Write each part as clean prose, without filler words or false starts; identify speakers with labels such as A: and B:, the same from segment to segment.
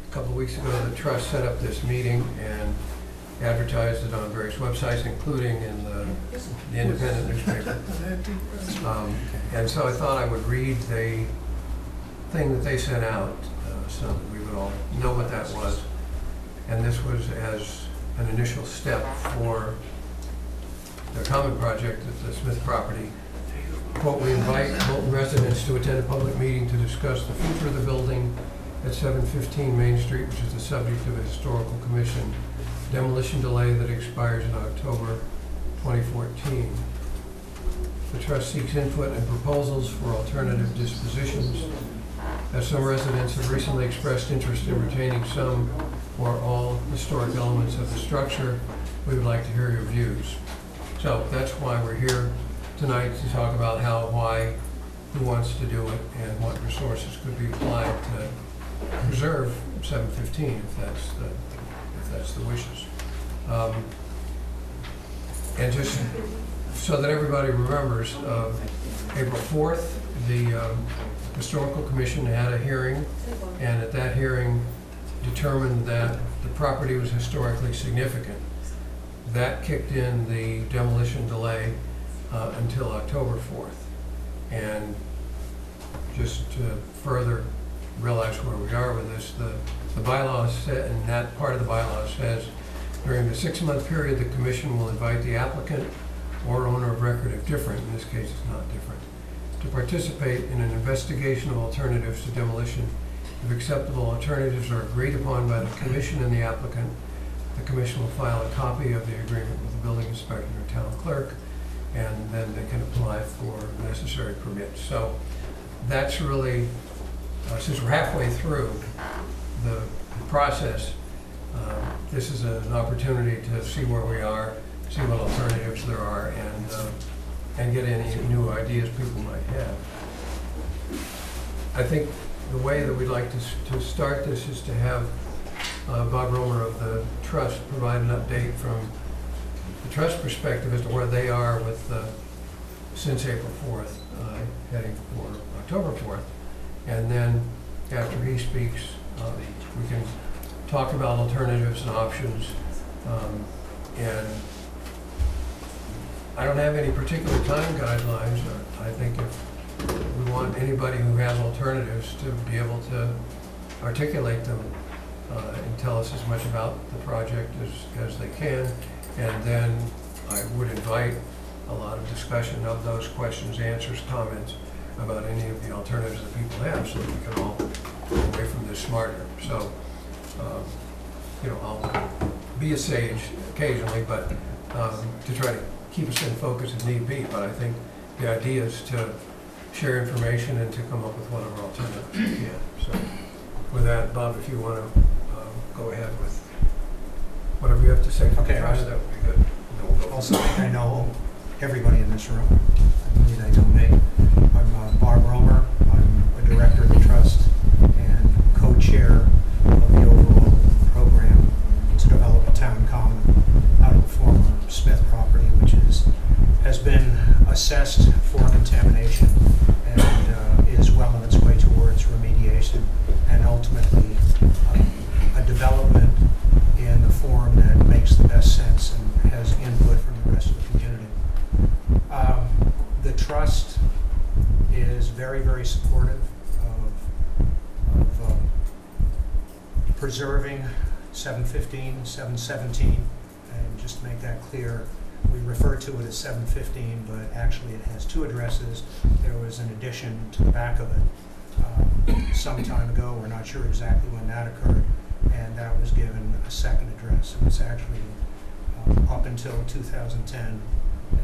A: A couple of weeks ago, the trust set up this meeting and advertised it on various websites, including in the independent newspaper. And so I thought I would read the thing that they sent out so that we would all know what that was. And this was as an initial step for the common project at the Smith property. Quote, we invite Bolton residents to attend a public meeting to discuss the future of the building at 715 Main Street, which is the subject of a historical commission demolition delay that expires in October 2014. The trust seeks input and proposals for alternative dispositions. As some residents have recently expressed interest in retaining some or all historic elements of the structure, we would like to hear your views. So that's why we're here tonight, to talk about how, why, who wants to do it, and what resources could be applied to preserve 715 if that's the wishes. And just so that everybody remembers, April 4th, the Historical Commission had a hearing, and at that hearing determined that the property was historically significant. That kicked in the demolition delay until October 4th. And just to further realize where we are with this, the bylaws said, and that part of the bylaws says, during the 6-month period, the commission will invite the applicant or owner of record, if different, in this case it's not different, to participate in an investigation of alternatives to demolition. If acceptable alternatives are agreed upon by the commission and the applicant, the commission will file a copy of the agreement with the building inspector or town clerk, and then they can apply for necessary permits. So that's really, since we're halfway through the process, this is an opportunity to see where we are, see what alternatives there are, and get any new ideas people might have. I think the way that we'd like to start this is to have Bob Romer of the Trust provide an update from the Trust perspective as to where they are with since April 4th, heading for October 4th. And then after he speaks, we can talk about alternatives and options. And I don't have any particular time guidelines. I think if we want anybody who has alternatives to be able to articulate them and tell us as much about the project as they can. And then I would invite a lot of discussion of those questions, answers, comments about any of the alternatives that people have, so that we can all go away from this smarter. So, you know, I'll be a sage occasionally, but to try to keep us in focus if need be. But I think the idea is to share information and to come up with whatever alternatives we can. So with that, Bob, if you want to go ahead with whatever you have to say.
B: Okay.
A: Trust, that would be good. We'll
B: Also, I know everybody in this room. I believe I know me. I'm Bob Romer. I'm a director of the Trust and co-chair of the overall program to develop a town common out of the former Smith property, which has been assessed for contamination and is well on its way towards remediation and ultimately a development in the form that makes the best sense and has input from the rest of the community. The Trust is very, very supportive of preserving 715, 717, and just to make that clear, we refer to it as 715, but actually it has two addresses. There was an addition to the back of it some time ago. We're not sure exactly when that occurred, and that was given a second address. So it's actually up until 2010 a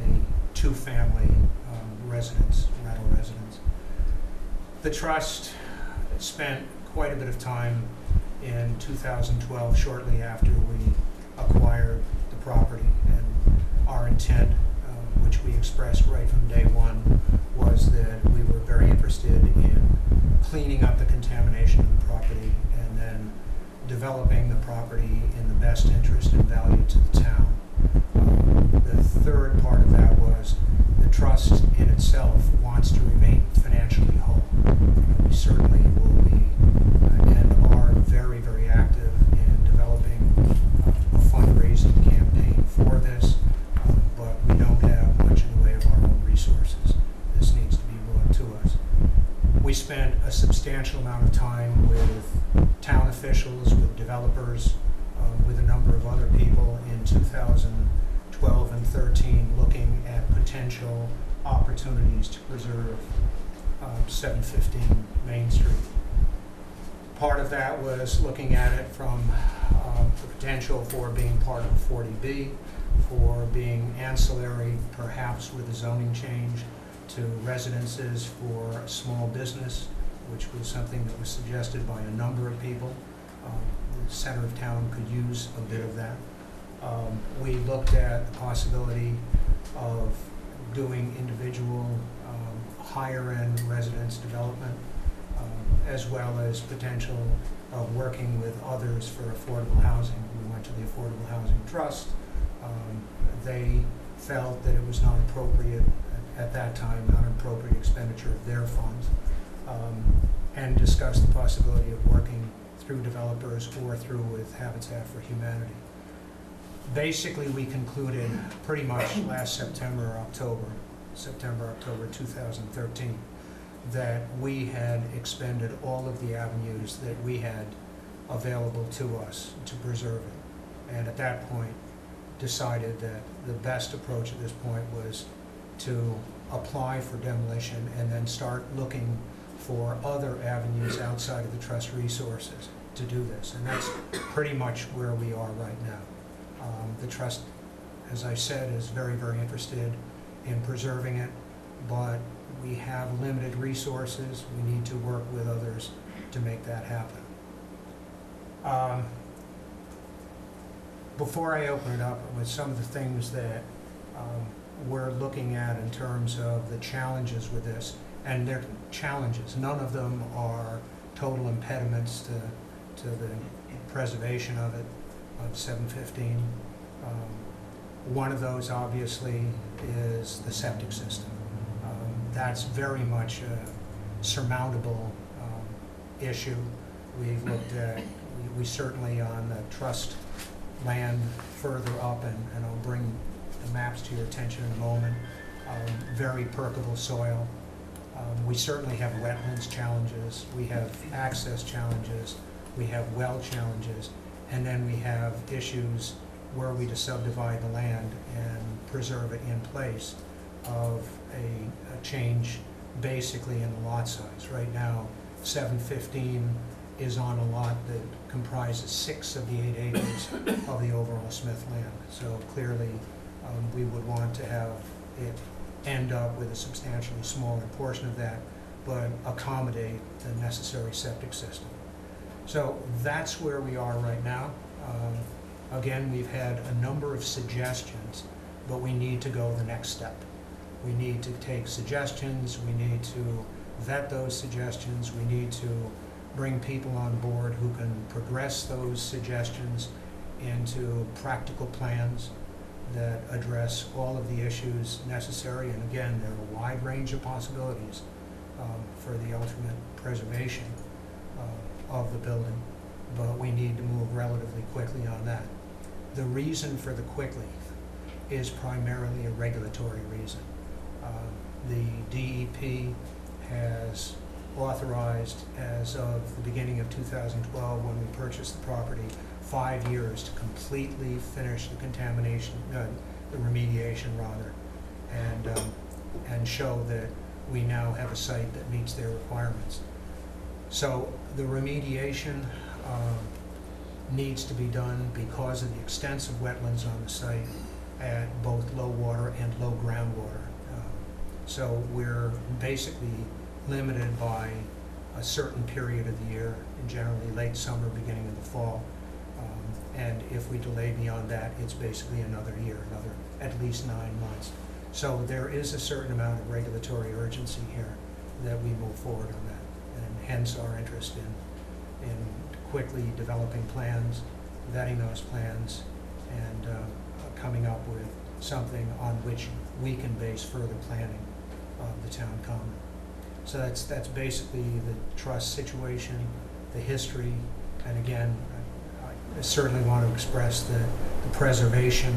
B: two-family residence, rental residence. The Trust spent quite a bit of time in 2012, shortly after we acquired the property, and our intent, which we expressed right from day one, was that we were very interested in cleaning up the contamination of the property and then developing the property in the best interest and value to the town. The third part of that was the Trust in itself wants to remain financially whole. We certainly will be and are very, very active time with town officials, with developers, with a number of other people in 2012 and 13, looking at potential opportunities to preserve 715 Main Street. Part of that was looking at it from the potential for being part of 40B, for being ancillary, perhaps with a zoning change, to residences for small business, which was something that was suggested by a number of people. The center of town could use a bit of that. We looked at the possibility of doing individual higher-end residence development, as well as potential of working with others for affordable housing. We went to the Affordable Housing Trust. They felt that it was not appropriate at that time, not an appropriate expenditure of their funds, and discussed the possibility of working through developers or through with Habitat for Humanity. Basically, we concluded pretty much last September, October 2013, that we had expended all of the avenues that we had available to us to preserve it. And at that point, decided that the best approach at this point was to apply for demolition and then start looking for other avenues outside of the trust resources to do this. And that's pretty much where we are right now. The trust, as I said, is very, very interested in preserving it, but we have limited resources. We need to work with others to make that happen. Before I open it up with some of the things that we're looking at in terms of the challenges with this, and they're challenges, none of them are total impediments to the preservation of it, of 715. One of those, obviously, is the septic system. That's very much a surmountable issue. We've looked at, we certainly on the trust land further up, and I'll bring the maps to your attention in a moment, very permeable soil. We certainly have wetlands challenges, we have access challenges, we have well challenges, and then we have issues were we to subdivide the land and preserve it in place of a change basically in the lot size. Right now, 715 is on a lot that comprises 6 of the 8 acres of the overall Smith land. So clearly, we would want to have it end up with a substantially smaller portion of that, but accommodate the necessary septic system. So that's where we are right now. Again, we've had a number of suggestions, but we need to go the next step. We need to take suggestions, we need to vet those suggestions, we need to bring people on board who can progress those suggestions into practical plans that address all of the issues necessary. And again, there are a wide range of possibilities for the ultimate preservation of the building, but we need to move relatively quickly on that. The reason for the quickly is primarily a regulatory reason. The DEP has authorized, as of the beginning of 2012, when we purchased the property, 5 years to completely finish the contamination, the remediation rather, and show that we now have a site that meets their requirements. So the remediation needs to be done because of the extensive wetlands on the site at both low water and low groundwater. So we're basically limited by a certain period of the year, generally late summer, beginning of the fall. And if we delay beyond that, it's basically another year, at least 9 months. So there is a certain amount of regulatory urgency here that we move forward on that, and hence our interest in quickly developing plans, vetting those plans, and coming up with something on which we can base further planning of the town common. So that's basically the trust situation, the history, and again, I certainly want to express that the preservation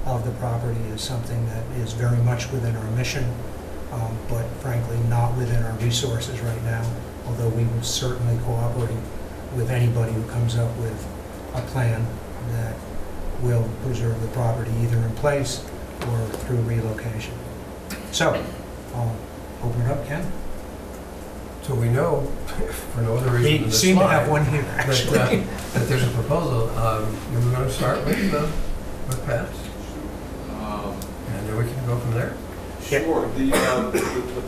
B: of the property is something that is very much within our mission, but frankly not within our resources right now, although we would certainly cooperate with anybody who comes up with a plan that will preserve the property either in place or through relocation. So, I'll open it up, Ken.
A: So we know, for no other reason than
B: We
A: the
B: seem to have
A: slide,
B: one here, actually.
A: that there's a proposal. You were going to start with Pat's, and then we can go from there.
C: Sure. The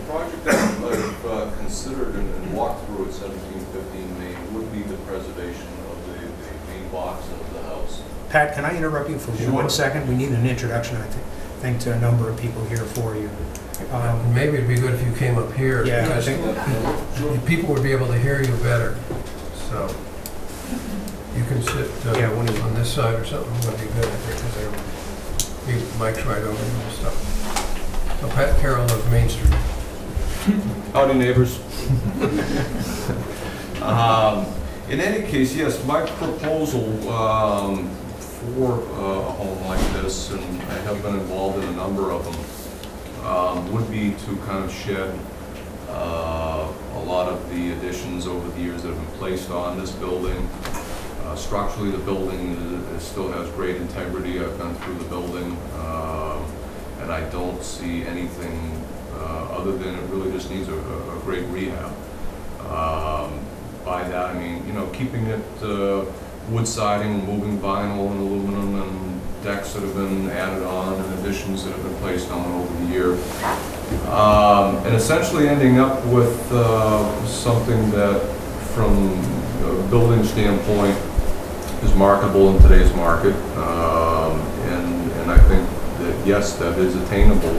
C: project that I've considered and walked through at 1715 Main would be the preservation of the main box of the house.
B: Pat, can I interrupt you for
C: Sure.
B: 1 second? We need an introduction, I think, to a number of people here for you.
A: Maybe it'd be good if you came up here,
B: Yeah, I
A: because
B: think
A: people would be able to hear you better. So you can sit
B: Yeah, one of you.
A: on this side or something, would be good, I think, because Mike's right over you and stuff. So Pat Carroll of Main Street.
C: Howdy, neighbors. In any case, yes, my proposal for a home like this, and I have been involved in a number of them, would be to kind of shed a lot of the additions over the years that have been placed on this building. Structurally, the building still has great integrity. I've been through the building, and I don't see anything other than it really just needs a great rehab. By that I mean, you know, keeping it wood siding, removing vinyl and aluminum, and decks that have been added on, and additions that have been placed on over the year. And essentially ending up with something that, from a building standpoint, is marketable in today's market. And I think that, yes, that is attainable.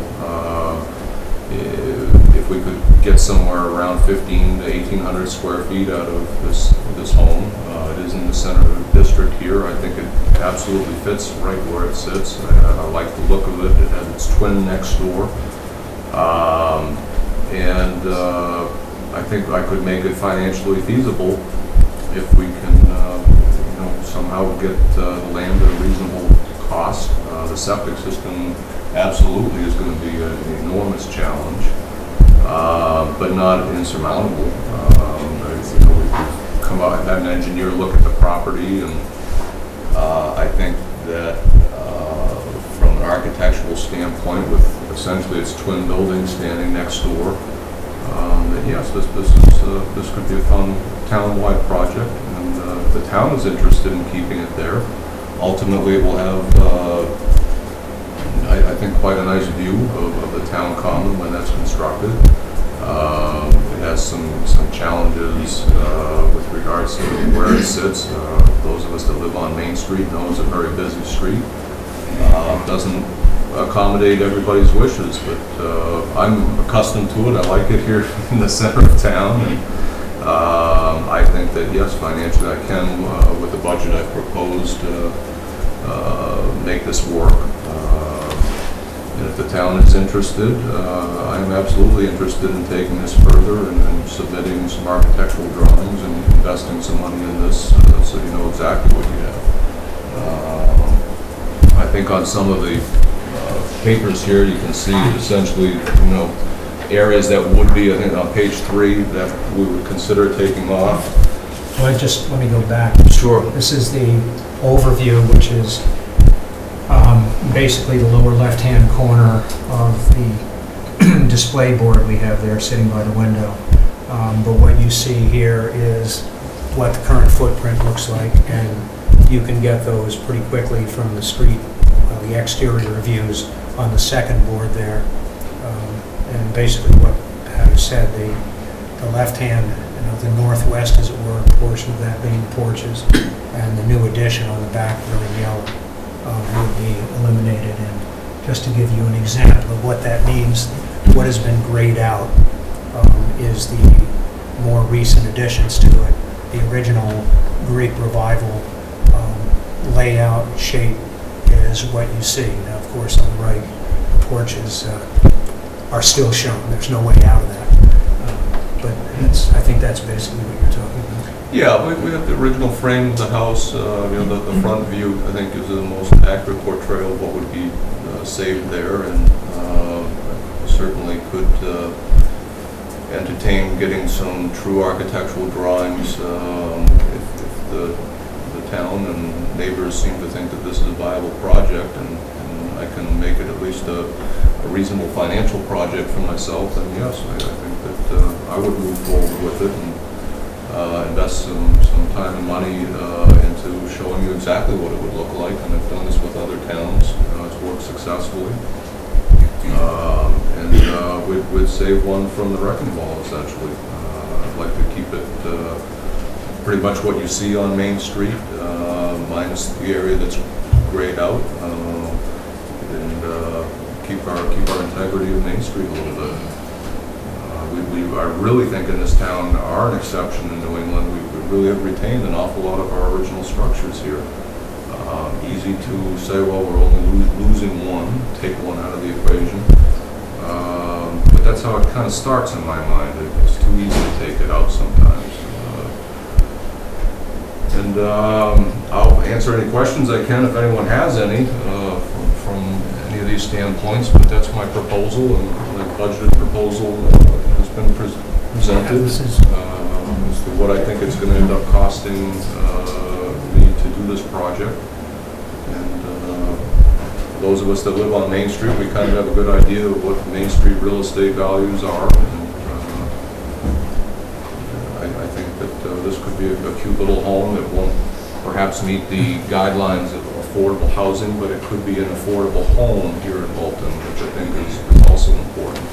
C: If we could get somewhere around 15 to 1,800 square feet out of this home. It is in the center of the district here. I think it absolutely fits right where it sits. I like the look of it. It has its twin next door. I think I could make it financially feasible if we can somehow get the land at a reasonable cost. The septic system absolutely is going to be an enormous challenge, but not insurmountable. We've come out and had an engineer look at the property, and I think that from an architectural standpoint, with essentially its twin buildings standing next door, that yes, this could be a fun town-wide project, and the town is interested in keeping it there. Ultimately, it will have, I think, quite a nice view of the town common when that's constructed. It has some challenges with regards to where it sits. Those of us that live on Main Street know it's a very busy street. Doesn't accommodate everybody's wishes, but I'm accustomed to it. I like it here in the center of town, and I think that, yes, financially I can, with the budget I've proposed, make this work. And if the town is interested, I'm absolutely interested in taking this further and submitting some architectural drawings and investing some money in this, so you know exactly what you have. I think on some of the papers here, you can see essentially, areas that would be, I think on page 3, that we would consider taking off.
B: Well, let me go back.
C: Sure.
B: This is the overview, which is basically the lower left-hand corner of the display board we have there sitting by the window. But what you see here is what the current footprint looks like, and you can get those pretty quickly from the street, the exterior views on the second board there. And basically what Pat has said, the left-hand, the northwest, as it were, portion of that being porches, and the new addition on the back, really yellow, would be eliminated. And just to give you an example of what that means, what has been grayed out is the more recent additions to it. The original Greek Revival layout shape is what you see. Now, of course, on the right, the porches are still shown. There's no way out of that. But I think that's basically what you're talking about.
C: Yeah, we have the original frame of the house. The front view, I think, is the most accurate portrayal of what would be saved there, and certainly could entertain getting some true architectural drawings if the town and neighbors seem to think that this is a viable project, and I can make it at least a reasonable financial project for myself, then yes, I think that I would move forward with it and invest some time and money into showing you exactly what it would look like. And I've done this with other towns. It's worked successfully. And we'd save one from the wrecking ball, essentially. I'd like to keep it pretty much what you see on Main Street, minus the area that's grayed out, and keep our integrity of Main Street a little bit. I really think in this town are an exception in New England. We really have retained an awful lot of our original structures here. Easy to say, well, we're only losing one, take one out of the equation. But that's how it kind of starts in my mind. It's too easy to take it out sometimes. And I'll answer any questions I can if anyone has any from any of these standpoints, but that's my proposal, and my budgeted proposal has been presented as to what I think it's going to end up costing me to do this project. And those of us that live on Main Street, we kind of have a good idea of what Main Street real estate values are. And I think that this could be a cute little home that won't perhaps meet the guidelines of affordable housing, but it could be an affordable home here in Bolton, which I think is also important.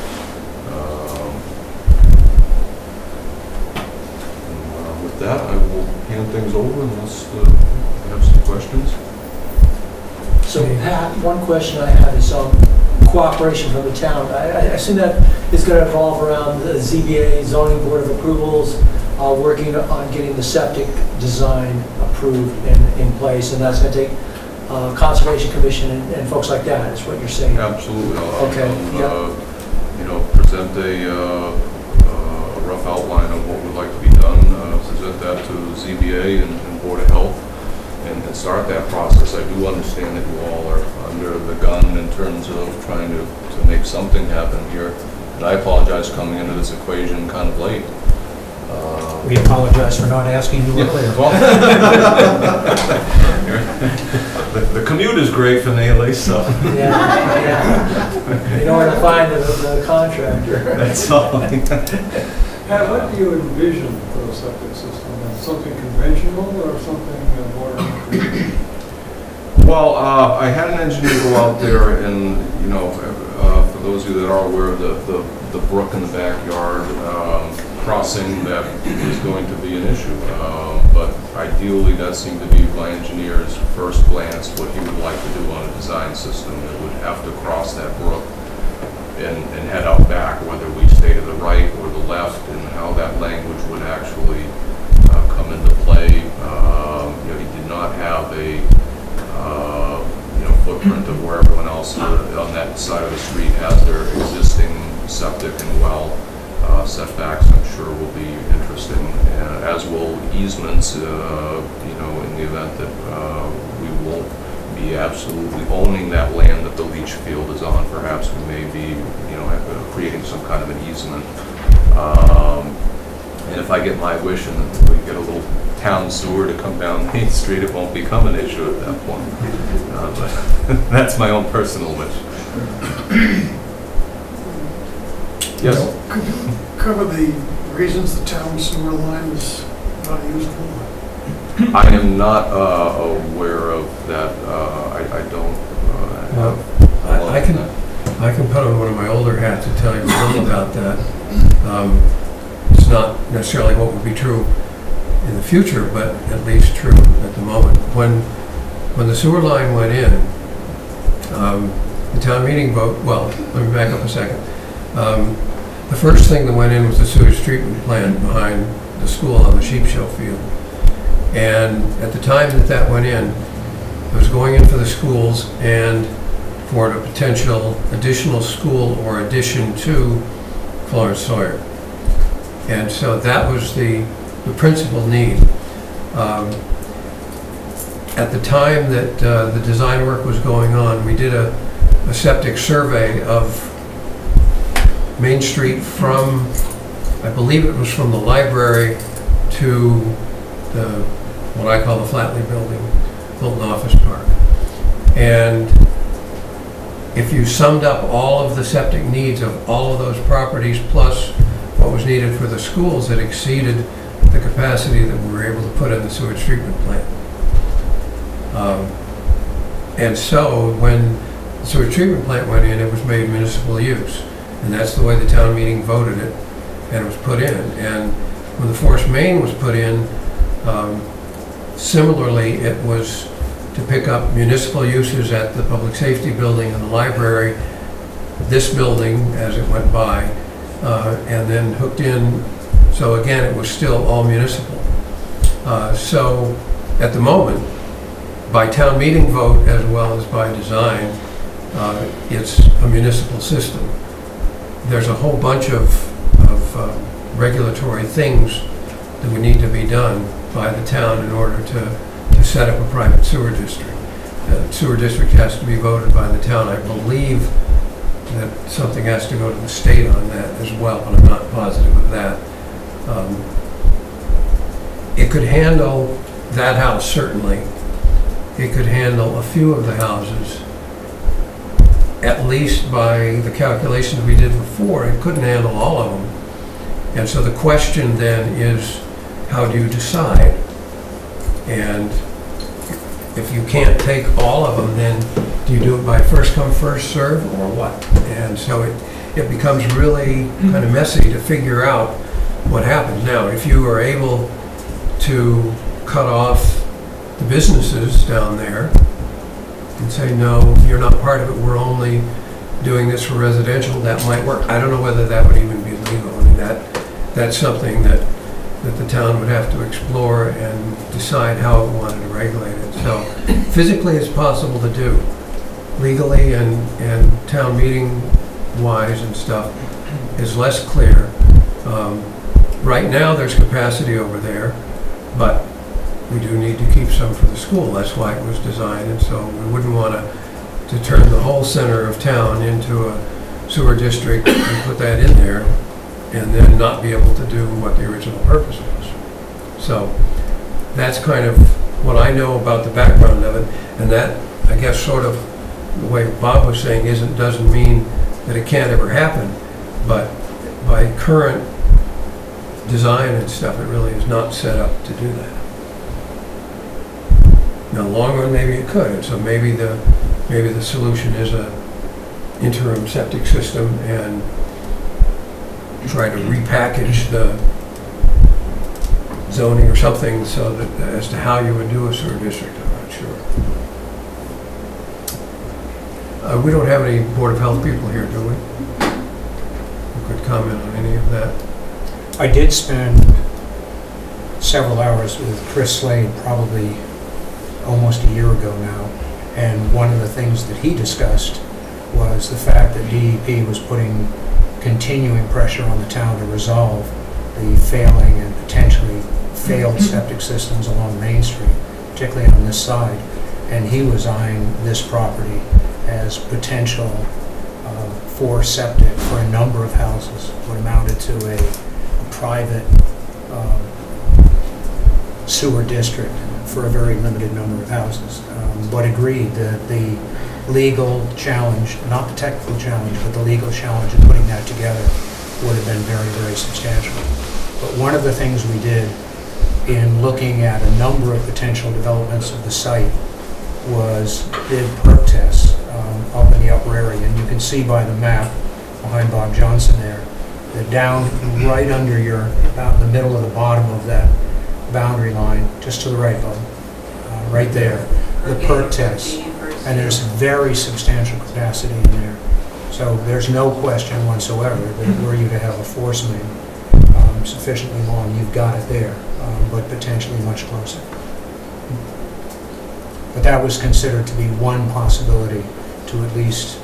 C: And with that, I will hand things over unless you have some questions.
D: So Pat, one question I have is cooperation from the town. I assume that is going to revolve around the ZBA, Zoning Board of Approvals, working on getting the septic design approved and in place, and that's going to take Conservation Commission and folks like that, is what you're saying?
C: Absolutely.
D: I'll
C: present a rough outline of what would like to be done, present that to ZBA and Board of Health, and start that process. I do understand that you all are under the gun in terms of trying to make something happen here, and I apologize coming into this equation kind of late.
B: We apologize for not asking you earlier.
C: The commute is great for Neely, so.
D: Yeah. You know where to find the contractor.
C: That's all.
E: Pat, what do you envision for the septic system? Something conventional or something more creative?
C: Well, I had an engineer go out there and, for those of you that are aware of the brook in the backyard, crossing that is going to be an issue. But ideally, that seemed to be my engineer's first glance, what he would like to do on a design system. It would have to cross that brook and head out back, whether we stay to the right or the left, and how that language would actually come into play. He did not have a footprint of where everyone else on that side of the street has their existing septic and well. Setbacks, I'm sure, will be interesting, as will easements, in the event that we won't be absolutely owning that land that the leach field is on. Perhaps we may be, creating some kind of an easement. And if I get my wish and we get a little town sewer to come down Main Street, it won't become an issue at that point. But that's my own personal wish. Yes?
E: Could you cover the reasons the town sewer line is not usable?
C: I am not aware of that. I don't have.
A: I can put on one of my older hats and tell you a little about that. It's not necessarily what would be true in the future, but at least true at the moment. When the sewer line went in, the town meeting vote, well, let me back up a second. The first thing that went in was the sewage treatment plant behind the school on the sheep show field. And at the time that went in, it was going in for the schools and for a potential additional school or addition to Florence Sawyer. And so that was the principal need. At the time that the design work was going on, we did a septic survey of Main Street from I believe it was from the library to the, what I call the Flatley Building, Hilton Office Park. And if you summed up all of the septic needs of all of those properties plus what was needed for the schools, it exceeded the capacity that we were able to put in the sewage treatment plant. And so when the sewage treatment plant went in, it was made municipal use. And that's the way the town meeting voted it, and it was put in. And when the force main was put in, similarly, it was to pick up municipal uses at the public safety building and the library, this building as it went by, and then hooked in. So again, it was still all municipal. So at the moment, by town meeting vote as well as by design, it's a municipal system. There's a whole bunch of regulatory things that would need to be done by the town in order to set up a private sewer district. The sewer district has to be voted by the town. I believe that something has to go to the state on that as well, but I'm not positive of that. It could handle that house, certainly. It could handle a few of the houses, at least by the calculations we did before. It couldn't handle all of them. And so the question then is, how do you decide? And if you can't take all of them, then do you do it by first come, first serve, or what? And so it becomes really kind of messy to figure out what happens. Now, if you are able to cut off the businesses down there and say, no, you're not part of it, we're only doing this for residential, that might work. I don't know whether that would even be legal. I mean, that's something that the town would have to explore and decide how it wanted to regulate it. So physically it's possible to do. Legally and town meeting wise and stuff is less clear. Right now there's capacity over there, but we do need to keep some for the school. That's why it was designed, and so we wouldn't want to turn the whole center of town into a sewer district and put that in there and then not be able to do what the original purpose was. So that's kind of what I know about the background of it, and that, I guess, sort of the way Bob was saying doesn't mean that it can't ever happen, but by current design and stuff, it really is not set up to do that. Now, in the long run, maybe it could, and so maybe the solution is a interim septic system and try to repackage the zoning or something so that as to how you would do a sewer district. I'm not sure. We don't have any Board of Health people here, do we? Who could comment on any of that?
B: I did spend several hours with Chris Slade, probably almost a year ago now, and one of the things that he discussed was the fact that DEP was putting continuing pressure on the town to resolve the failing and potentially failed septic systems along Main Street, particularly on this side, and he was eyeing this property as potential for septic for a number of houses, what amounted to a private sewer district for a very limited number of houses, but agreed that the legal challenge, not the technical challenge, but the legal challenge of putting that together would have been very, very substantial. But one of the things we did in looking at a number of potential developments of the site was did perk tests up in the upper area. And you can see by the map behind Bob Johnson there, that down right under about in the middle of the bottom of that boundary line, just to the right of them, right there, the perk test. And there's very substantial capacity in there. So there's no question whatsoever that were you to have a force main sufficiently long, you've got it there, but potentially much closer. But that was considered to be one possibility to at least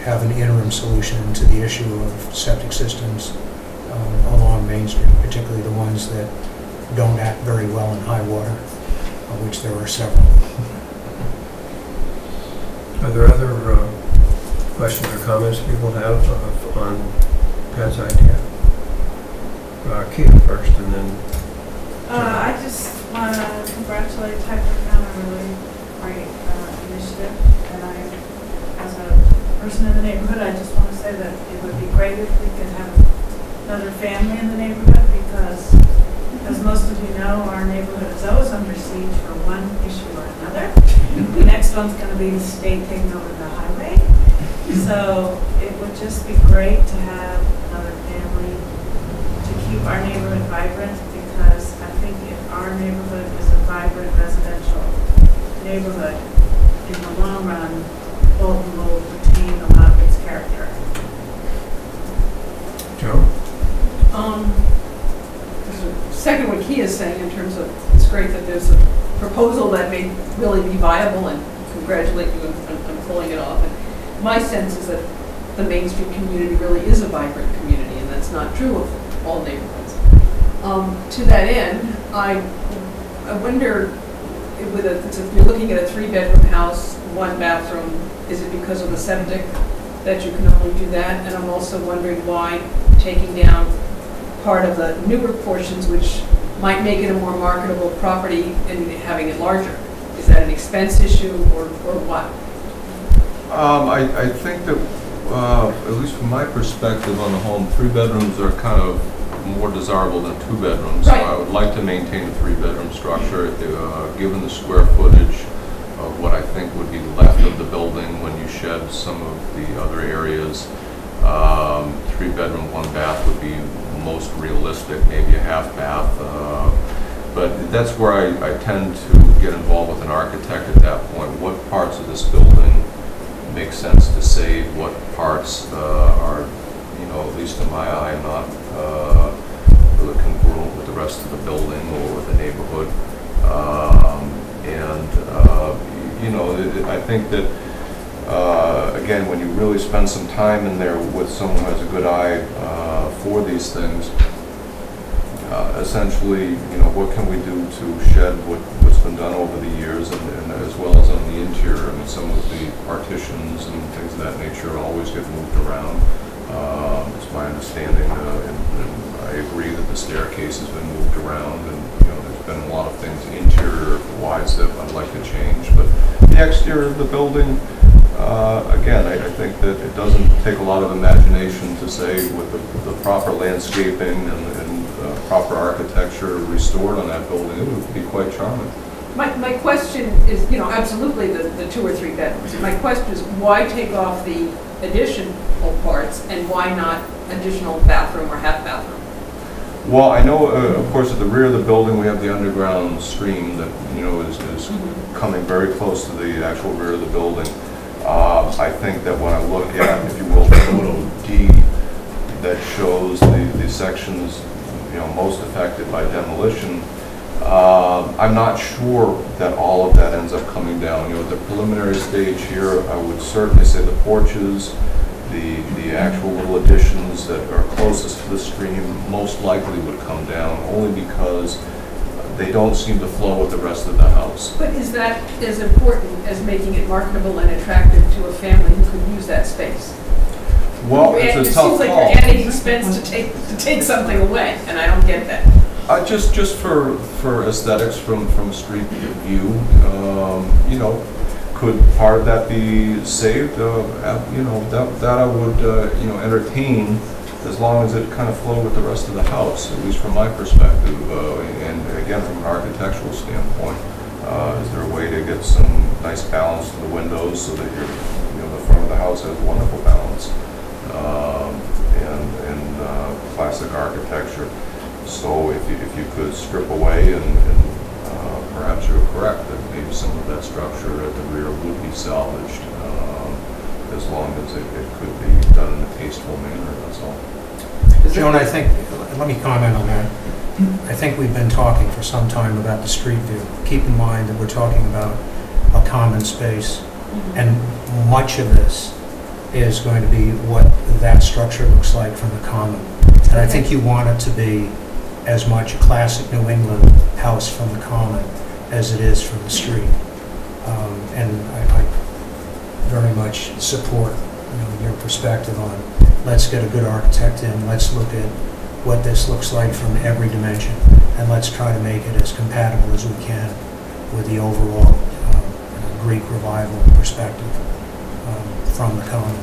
B: have an interim solution to the issue of septic systems along Main Street, particularly the ones that don't act very well in high water, of which there are several.
A: Are there other questions or comments people have on Pat's idea? Kia first, and then
F: I just want to congratulate Tiger on a really great initiative, and as a person in the neighborhood, I just want to say that it would be great if we could have another family in the neighborhood, because as most of you know, our neighborhood is always under siege for one issue or another. The next one's going to be the state taking over the highway. So it would just be great to have another family to keep our neighborhood vibrant, because I think if our neighborhood is a vibrant residential neighborhood, in the long run, Bolton will retain a lot of its character.
A: Joe?
G: Second, what Kia is saying in terms of, it's great that there's a proposal that may really be viable, and congratulate you on pulling it off. And my sense is that the Main Street community really is a vibrant community, and that's not true of all neighborhoods. To that end, I wonder, if you're looking at a 3-bedroom house, 1 bathroom, is it because of the septic that you can only do that? And I'm also wondering why taking down part of the newer portions, which might make it a more marketable property, and having it larger. Is that an expense issue or what?
C: I think that, at least from my perspective on the home, 3 bedrooms are kind of more desirable than 2 bedrooms.
G: Right.
C: So I would like to maintain a 3-bedroom structure, given the square footage of what I think would be left of the building when you shed some of the other areas. 3-bedroom, 1 bath would be most realistic, maybe a half bath. But that's where I tend to get involved with an architect at that point. What parts of this building make sense to save? What parts are, at least in my eye, not really congruent with the rest of the building or with the neighborhood? I think that, again, when you really spend some time in there with someone who has a good eye for these things, essentially, what can we do to shed what's been done over the years, and as well as on the interior. I mean, some of the partitions and things of that nature always get moved around. It's my understanding, and I agree that the staircase has been moved around, and there's been a lot of things interior-wise that I'd like to change. But the exterior of the building, again, I think that it doesn't take a lot of imagination to say, with the proper landscaping and proper architecture restored on that building, it would be quite charming.
G: My question is, absolutely the 2 or 3 bedrooms. My question is, why take off the additional parts, and why not additional bathroom or half bathroom?
C: Well, I know, of course, at the rear of the building, we have the underground stream that, is coming very close to the actual rear of the building. I think that when I look at, if you will, photo D, that shows the sections, most affected by demolition, I'm not sure that all of that ends up coming down. The preliminary stage here, I would certainly say the porches, the actual little additions that are closest to the stream most likely would come down, only because they don't seem to flow with the rest of the house.
G: But is that as important as making it marketable and attractive to a family who could use that space?
C: Well, it's a tough call.
G: It seems like you're adding expense to take something away, and I don't get that.
C: Just for aesthetics from a street view, could part of that be saved? That I would entertain, as long as it kind of flowed with the rest of the house, at least from my perspective. And again, from an architectural standpoint, is there a way to get some nice balance to the windows so that the front of the house has wonderful balance and classic architecture? So if you could strip away and perhaps you're correct that maybe some of that structure at the rear would be salvaged, as long as it could be done in a tasteful manner, that's all.
B: Joan, let me comment on that. I think we've been talking for some time about the street view. Keep in mind that we're talking about a common space, and much of this is going to be what that structure looks like from the common. And I think you want it to be as much a classic New England house from the common as it is from the street. And I very much support your perspective on, let's get a good architect in, let's look at what this looks like from every dimension, and let's try to make it as compatible as we can with the overall Greek revival perspective from the common.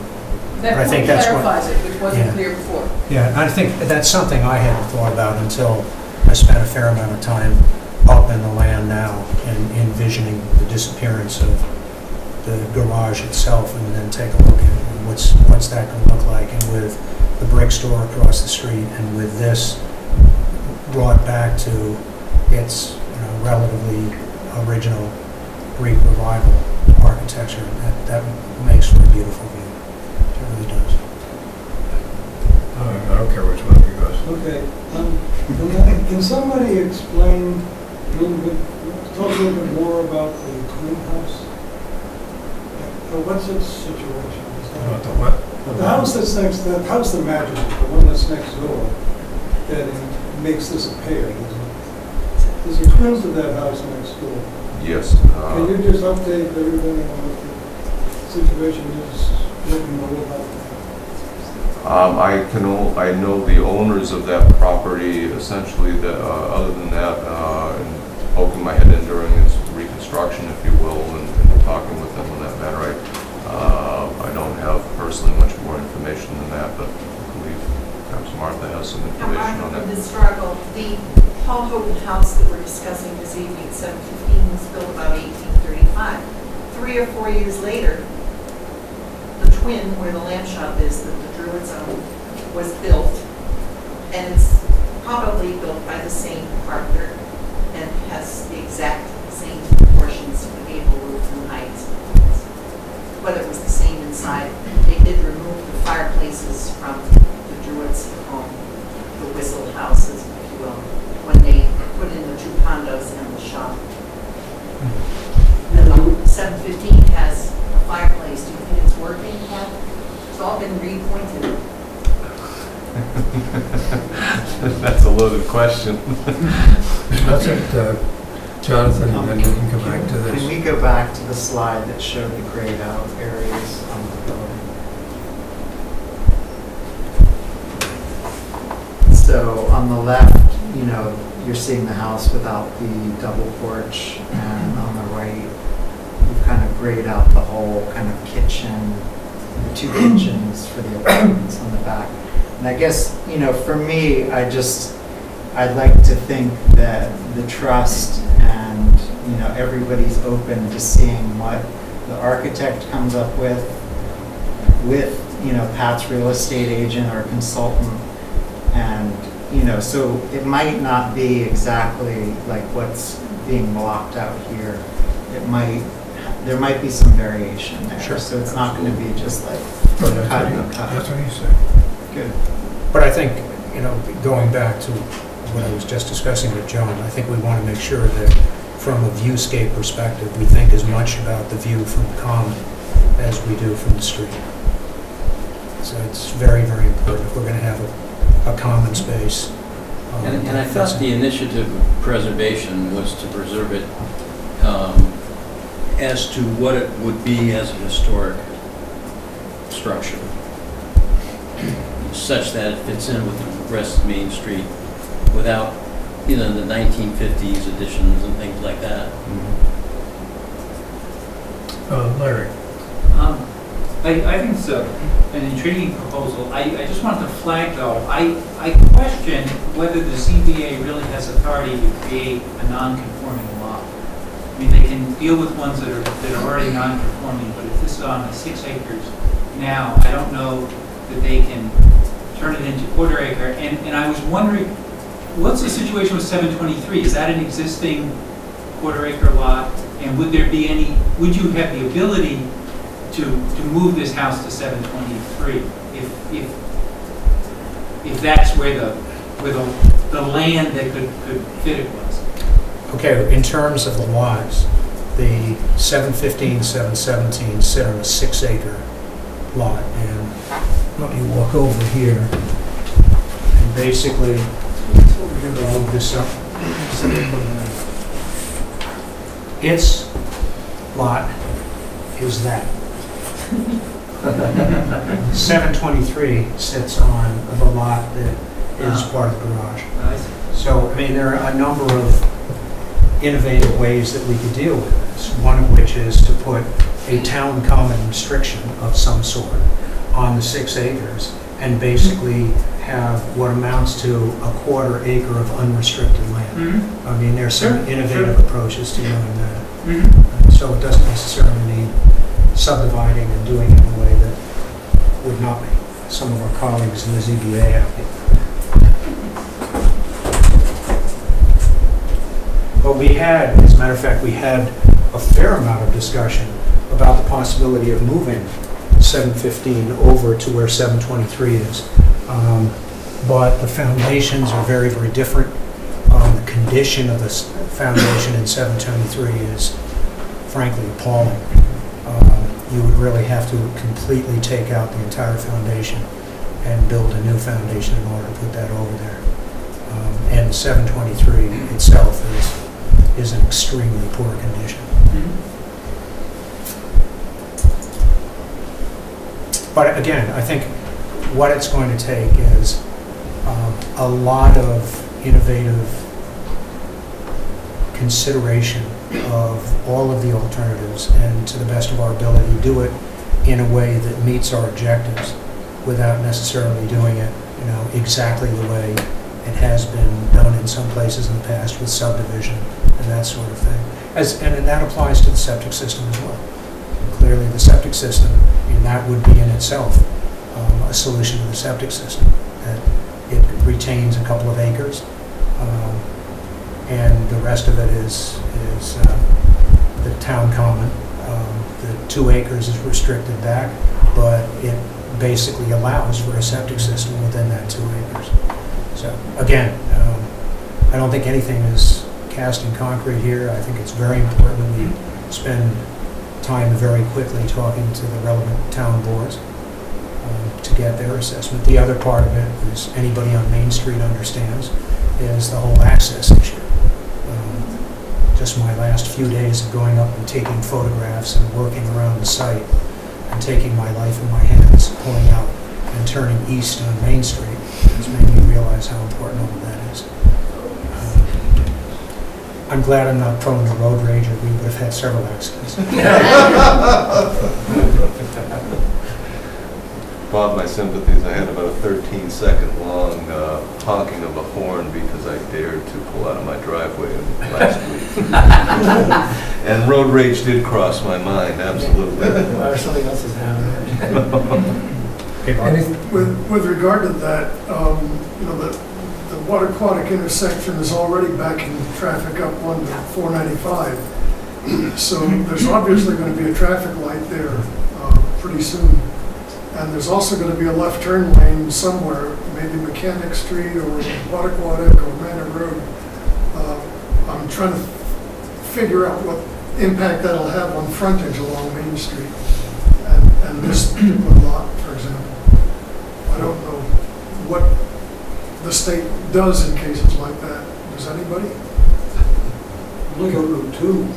G: That
B: I think
G: point
B: that's what-
G: clarifies it, which wasn't
B: Yeah.
G: clear before.
B: Yeah, and I think that's something I hadn't thought about until I spent a fair amount of time up in the land now and envisioning the disappearance of the garage itself, and then take a look at what's that going to look like, and with the brick store across the street, and with this brought back to its relatively original Greek revival architecture, that makes for a beautiful view. It really does.
A: I don't care which one of you goes.
E: Okay, can somebody explain a little bit, talk a little bit more about the Quinn house? What's its situation?
A: About the what?
E: The house that's next, the house that matches it, the one that's next door, that makes this a pair, isn't it? There's a twin to that house next door.
C: Yes.
E: Can you just update everybody on what the situation is, what you know about that?
C: I know the owners of that property, essentially, other than that, and poking my head in during its reconstruction, if you will, and talking with them on that matter. I don't have personally much more information than that, but I believe perhaps Martha has some information on that.
H: The struggle, the Paul Houghton house that we're discussing this evening, 715, was built about 1835. 3 or 4 years later, the twin, where the lamp shop is, that the Druids own, was built, and it's probably built by the same partner and has the exact same proportions for gable roof and height. Whether it was the same inside, they did remove the fireplaces from the Druids' home, the whistle houses, if you will, when they put in the 2 condos and the shop. And the 715 has a fireplace. Do you think it's working, Pat? It's all been repointed.
C: That's a loaded question.
A: That's it, Jonathan, and then we can come back to
I: Can
A: this.
I: we go back to the slide that showed the grayed out areas on the building? So on the left, you're seeing the house without the double porch, and on the right, you've kind of grayed out the whole kind of kitchen, the 2 kitchens for the apartments on the back. And I guess, for me, I'd like to think that the trust and, everybody's open to seeing what the architect comes up with, Pat's real estate agent or consultant. And, so it might not be exactly like what's being blocked out here. There might be some variation there.
B: Sure.
I: So it's not going to be just like
A: Oh, that's
I: cut
A: what
I: and
A: he-
I: cut.
A: that's what he said.
I: Good.
B: But I think, going back to what I was just discussing with Joan, I think we want to make sure that from a viewscape perspective, we think as much about the view from the common as we do from the street. So it's very, very important if we're going to have a common space.
J: And I thought the initiative of preservation was to preserve it as to what it would be as a historic structure, such that it fits in with the rest of Main Street without, the 1950s additions and things like that.
A: Larry?
K: I think it's an intriguing proposal. I just wanted to flag, though, I question whether the ZBA really has authority to create a non-conforming lot. I mean, they can deal with ones that are already non-conforming, but if this is on 6 acres now, I don't know that they can turn it into quarter acre. And I was wondering, what's the situation with 723? Is that an existing quarter acre lot? And would you have the ability to move this house to 723 if that's where the land that could fit it was?
B: Okay, in terms of the lots, the 715, 717 sit on a 6 acre lot, and let me walk over here and basically move this up. Its lot is that. 723 sits on the lot that is part of the garage.
K: I see.
B: So, I mean, there are a number of innovative ways that we could deal with this, one of which is to put a town common restriction of some sort on the 6 acres and basically have what amounts to a 1/4 acre of unrestricted land.
K: Mhm.
B: I mean, there's some
K: Sure,
B: innovative
K: sure.
B: approaches to doing that.
K: Mhm.
B: So it doesn't necessarily need subdividing and doing it in a way that would not make some of our colleagues in the ZBA happy. But we had, as a matter of fact, we had a fair amount of discussion about the possibility of moving 715 over to where 723 is. But the foundations are very, very different. The condition of the foundation in 723 is frankly appalling. You would really have to completely take out the entire foundation and build a new foundation in order to put that over there. And 723 itself is in extremely poor condition. But again, I think what it's going to take is a lot of innovative consideration of all of the alternatives and, to the best of our ability, do it in a way that meets our objectives without necessarily doing it, exactly the way it has been done in some places in the past with subdivision and that sort of thing. And that applies to the septic system as well. Clearly, the septic system, that would be in itself a solution to the septic system. That it retains a couple of acres, and the rest of it is the town common. The 2 acres is restricted back, but it basically allows for a septic system within that 2 acres. So again, I don't think anything is cast in concrete here. I think it's very important that we spend time very quickly talking to the relevant town boards to get their assessment. The other part of it, as anybody on Main Street understands, is the whole access issue. Just my last few days of going up and taking photographs and working around the site and taking my life in my hands, pulling out and turning east on Main Street has made me realize how important all of that is. I'm glad I'm not prone to road rage, or we would have had several accidents.
C: Bob, my sympathies. I had about a 13-second long honking of a horn because I dared to pull out of my driveway last week. And road rage did cross my mind, absolutely.
D: Or something else is happening.
E: With regard to that, the Water Aquatic intersection is already backing traffic up on 495. So there's obviously going to be a traffic light there pretty soon. And there's also going to be a left turn lane somewhere, maybe Mechanic Street or Water Aquatic or Manor Road. I'm trying to figure out what impact that'll have on frontage along Main Street and this particular lot, for example. I don't know what the state does in cases like that. Does anybody? Look at Route 2.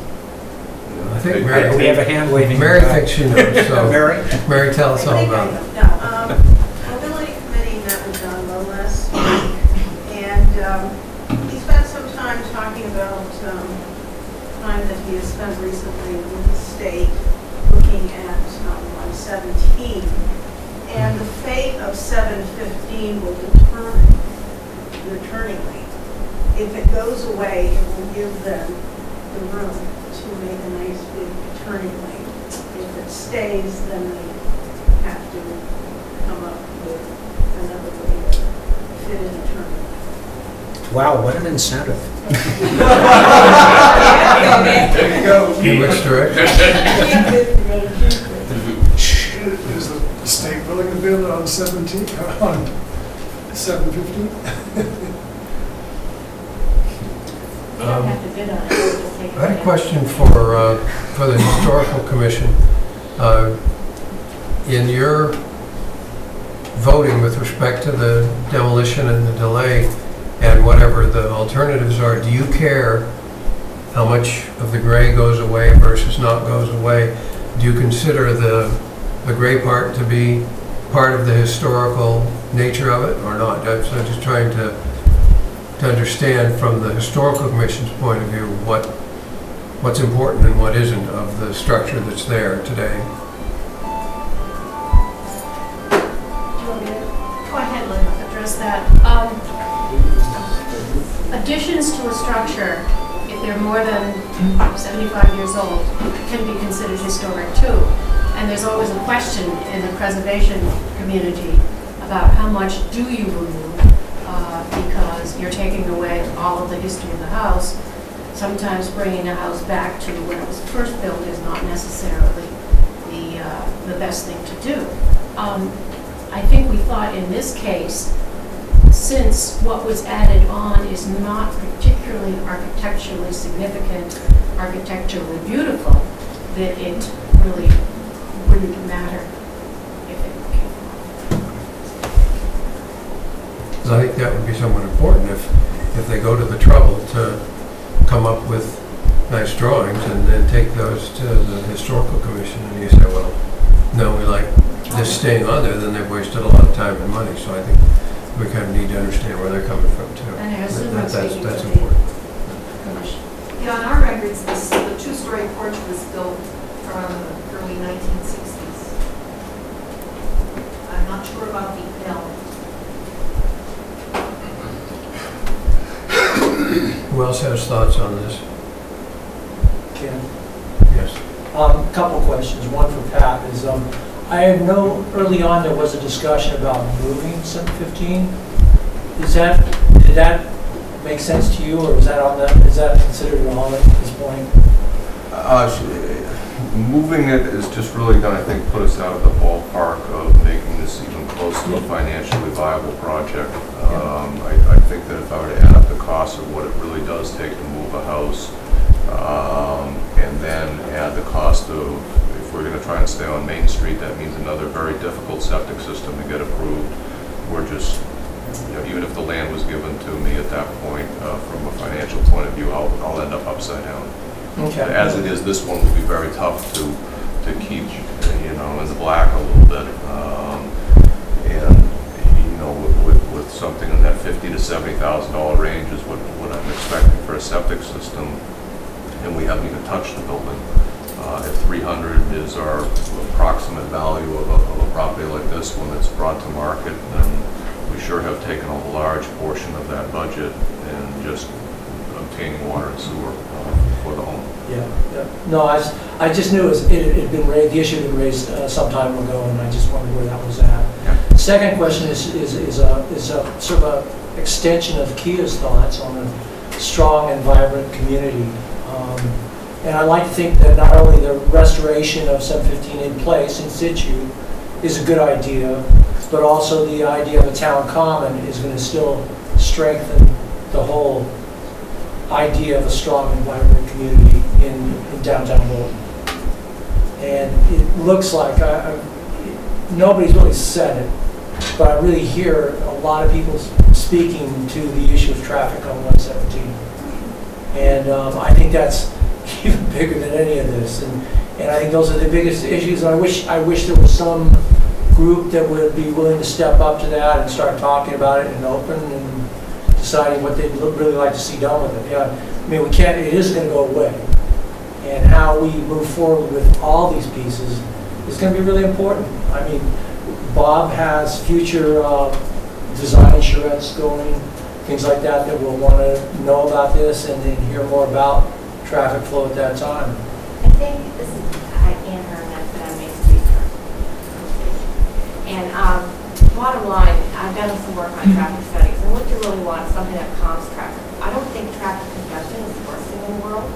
A: I think
B: We have a hand waving.
A: Mary thinks she knows, so
B: Mary?
A: Mary, tell us all about it.
L: Mobility Committee met with Don Lowe last week, and he spent some time talking about time that he has spent recently with the state looking at 117. And the fate of 715 will determine the turning lane. If it goes away, it will give them the room to make a nice big turning lane. If it stays, then they have to come up with another way to fit in a turning lane.
B: Wow, what an incentive.
A: There you go. In which direction?
E: Is the state willing to build it on 17, on 715?
F: You don't have to bid on it, you'll just take it.
A: I had a question for the Historical Commission. In your voting with respect to the demolition and the delay and whatever the alternatives are, do you care how much of the gray goes away versus not goes away? Do you consider the gray part to be part of the historical nature of it or not? So I'm just trying to understand from the historical commission's point of view what's important and what isn't of the structure that's there today.
M: Go ahead, Lynn, address that. Additions to a structure, if they're more than 75 years old, can be considered historic too. And there's always a question in the preservation community about how much do you remove because you're taking away all of the history of the house. Sometimes bringing a house back to when it was first built is not necessarily the best thing to do. I think we thought in this case, since what was added on is not particularly architecturally significant, architecturally beautiful, that it really wouldn't matter if it came off.
A: I think that would be somewhat important if they go to the trouble to come up with nice drawings and then take those to the historical commission and you say, well, no, we like this staying on there, then they've wasted a lot of time and money. So I think we kind of need to understand where they're coming from too.
M: And I assume
A: that's
M: important.
H: Yeah, on our records, the two-story porch was built around the early 1960s. I'm not sure about the L.
A: Who else has thoughts on this?
D: Ken?
A: Yes.
D: Couple questions. One for Pat is, I know early on there was a discussion about moving 715. Did that make sense to you, or is that considered wrong at this point?
C: Moving it is just really going to, I think, put us out of the ballpark of making this even close to a financially viable project. I think that if I were to add up the cost of what it really does take to move a house, and then add the cost of, if we're going to try and stay on Main Street, that means another very difficult septic system to get approved. We're just, even if the land was given to me at that point, from a financial point of view, I'll end up upside down.
D: Okay.
C: As it is, this one will be very tough to keep, in the black a little bit. With something in that $50,000 to $70,000 range is what I'm expecting for a septic system, and we haven't even touched the building. If 300 is our approximate value of a property like this one that's brought to market, then we sure have taken a large portion of that budget and just obtaining water and sewer for the home.
D: Yeah. No, I just knew it had been raised, the issue had been raised some time ago, and I just wondered where that was at.
C: Yeah.
D: Second question is a sort of a extension of Kia's thoughts on a strong and vibrant community. And I like to think that not only the restoration of 715 in place, in situ, is a good idea, but also the idea of a town common is going to still strengthen the whole idea of a strong and vibrant community in downtown Bolton. And it looks like, nobody's really said it, but I really hear a lot of people speaking to the issue of traffic on 117. And I think that's even bigger than any of this. And I think those are the biggest issues. I wish there was some group that would be willing to step up to that and start talking about it in open and deciding what they'd really like to see done with it. Yeah, I mean, it isn't going to go away. And how we move forward with all these pieces is going to be really important. I mean, Bob has future design charrettes going, things like that we'll want to know about this and then hear more about traffic flow at that time.
N: I think this is Ann Hearn, I've been on Main Street. And bottom line, I've done some work on traffic studies, and what you really want is something that calms traffic. I don't think traffic congestion is the worst thing in the world,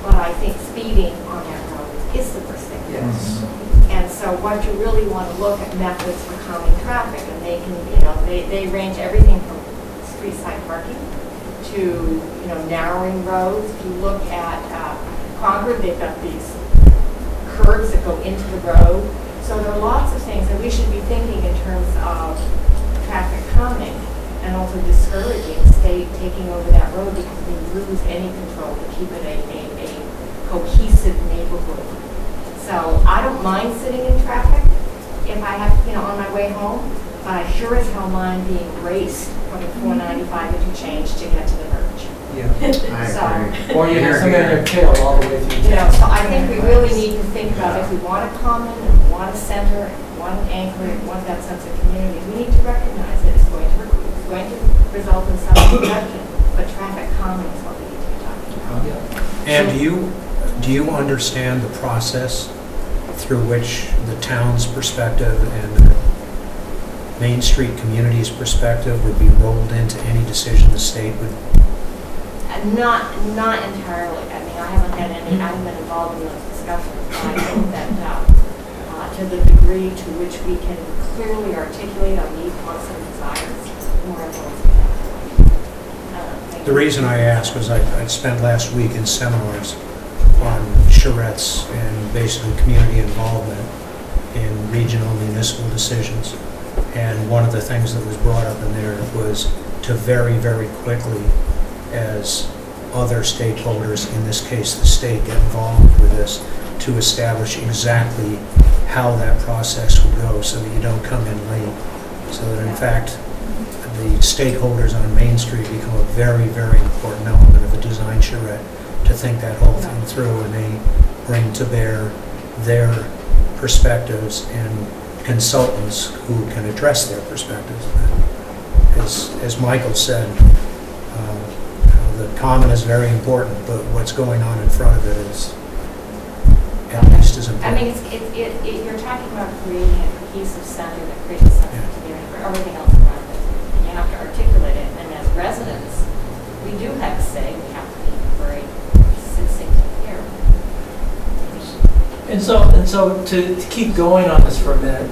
N: but I think speeding on that road is the worst thing.
D: Yes.
N: And so what you really want to look at methods for calming traffic, and they can, they range everything from street side parking to, narrowing roads. If you look at Concord, they've got these curbs that go into the road. So there are lots of things that we should be thinking in terms of traffic calming and also discouraging state taking over that road because we lose any control to keep it a cohesive neighborhood. So I don't mind sitting in traffic, if I have, on my way home, but I sure as hell mind being raced from 495 into change to get to the verge.
D: Yeah.
I: I
N: So-
I: agree.
D: Or you have
I: Here,
D: somebody on
I: here.
D: their tail all the way through.
N: So I think we really need to think about if we want a common, if we want a center, if we want an anchor, if we want that sense of community, we need to recognize that it's going to result in some congestion, but traffic calming is what we need to be talking about.
D: Yeah.
B: And do you understand the process through which the town's perspective and the Main Street community's perspective would be rolled into any decision the state would?
N: Not entirely. I mean, I haven't been involved in those discussions, but I think that to the degree to which we can clearly articulate our needs, wants, and desires, more influence we have.
B: The reason I ask was I spent last week in seminars on charrettes and basically community involvement in regional municipal decisions. And one of the things that was brought up in there was to very, very quickly, as other stakeholders, in this case the state, get involved with this, to establish exactly how that process will go so that you don't come in late. So that in fact, the stakeholders on Main Street become a very, very important element of a design charrette, to think that whole thing through, and they bring to bear their perspectives and consultants who can address their perspectives. As Michael said, the common is very important, but what's going on in front of it is at least as important.
N: I mean, you're talking about creating a cohesive center that creates a sense of community for everything else around it. And you have to articulate it, and as residents, we do have a say. We have to be very succinct here.
D: And so to keep going on this for a minute,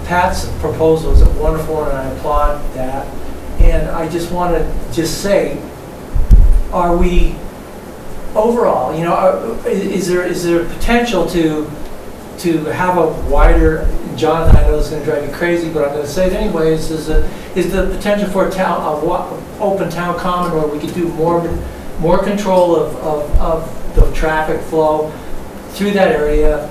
D: Pat's proposal is wonderful, and I applaud that. And I just want to say, are we overall, is there potential to have a wider? Jonathan, I know it's going to drive you crazy, but I'm going to say it anyways. Is the potential for open town common where we could do more control of the traffic flow through that area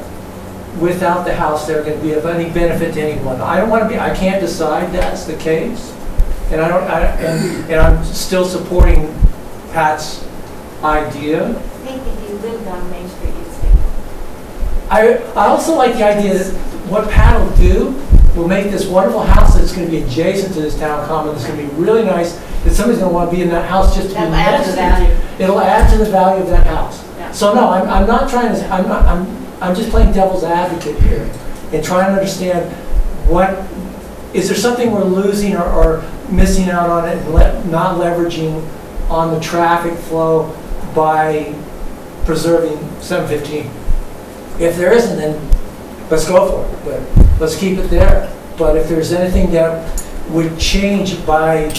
D: without the house there going to be of any benefit to anyone? I can't decide that's the case, and and I'm still supporting Pat's idea.
N: I think if you lived on Main Street, you'd stay.
D: I also like the idea that what Pat will do will make this wonderful house that's going to be adjacent to this town common, that's going to be really nice, that somebody's going to want to be in that house just to be
N: That'll add to the
D: next
N: value.
D: It'll add to the value of that house.
N: Yeah.
D: So no, I'm not trying to, I'm just playing devil's advocate here and trying to understand is there something we're losing or missing out on it and not leveraging on the traffic flow by preserving 715? If there isn't, then let's go for it, but let's keep it there. But if there's anything that would change by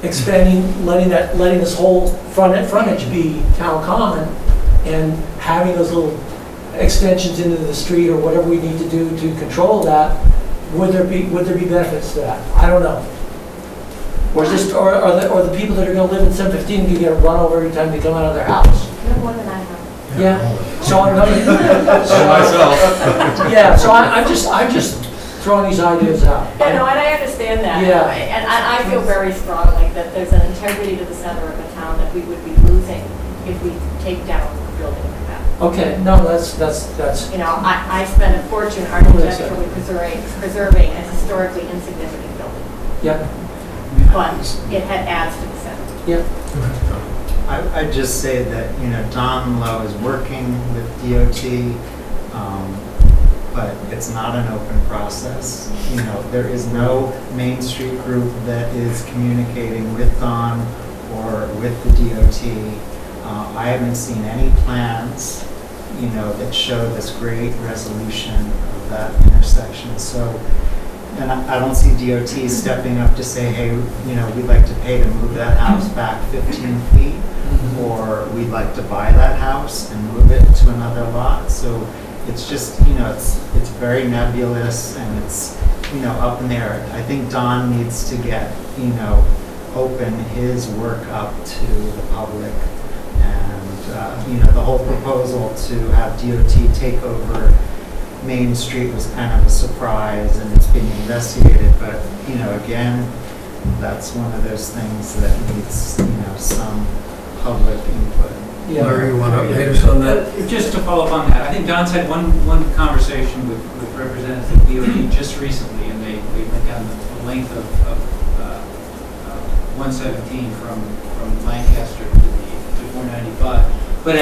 D: expanding, letting this whole frontage be town common and having those little extensions into the street or whatever we need to do to control that, would there be benefits to that? I don't know. Or the people that are going to live in 715 can get run over every time they come out of their house.
N: No more than I have.
D: Yeah. So I'm not.
C: myself.
D: Yeah. So I'm just throwing these ideas out.
N: Yeah, no, and I understand that.
D: Yeah.
N: And I feel very strongly that there's an integrity to the center of the town that we would be losing if we take down a building like that.
D: Okay. No, that's.
N: I spent a fortune architecturally preserving a historically insignificant building.
D: Yeah.
N: But it adds to the center.
D: Yeah.
I: I'd just say that, Don Lowe is working with DOT, but it's not an open process. There is no Main Street group that is communicating with Don or with the DOT. I haven't seen any plans, that show this great resolution of that intersection. So, and I don't see DOT stepping up to say, hey, we'd like to pay to move that house back 15 feet, or we'd like to buy that house and move it to another lot. So it's just, it's very nebulous and it's, up in there. I think Don needs to get, open his work up to the public. And, the whole proposal to have DOT take over Main Street was kind of a surprise and it's being investigated, but, you know, again, that's one of those things that needs, you know, some public input.
A: Larry, you want to update us on that?
K: Just to follow up on that, I think Don's had one conversation with representatives of DOT just recently, and they went down the length of 117 from Lancaster to 495. But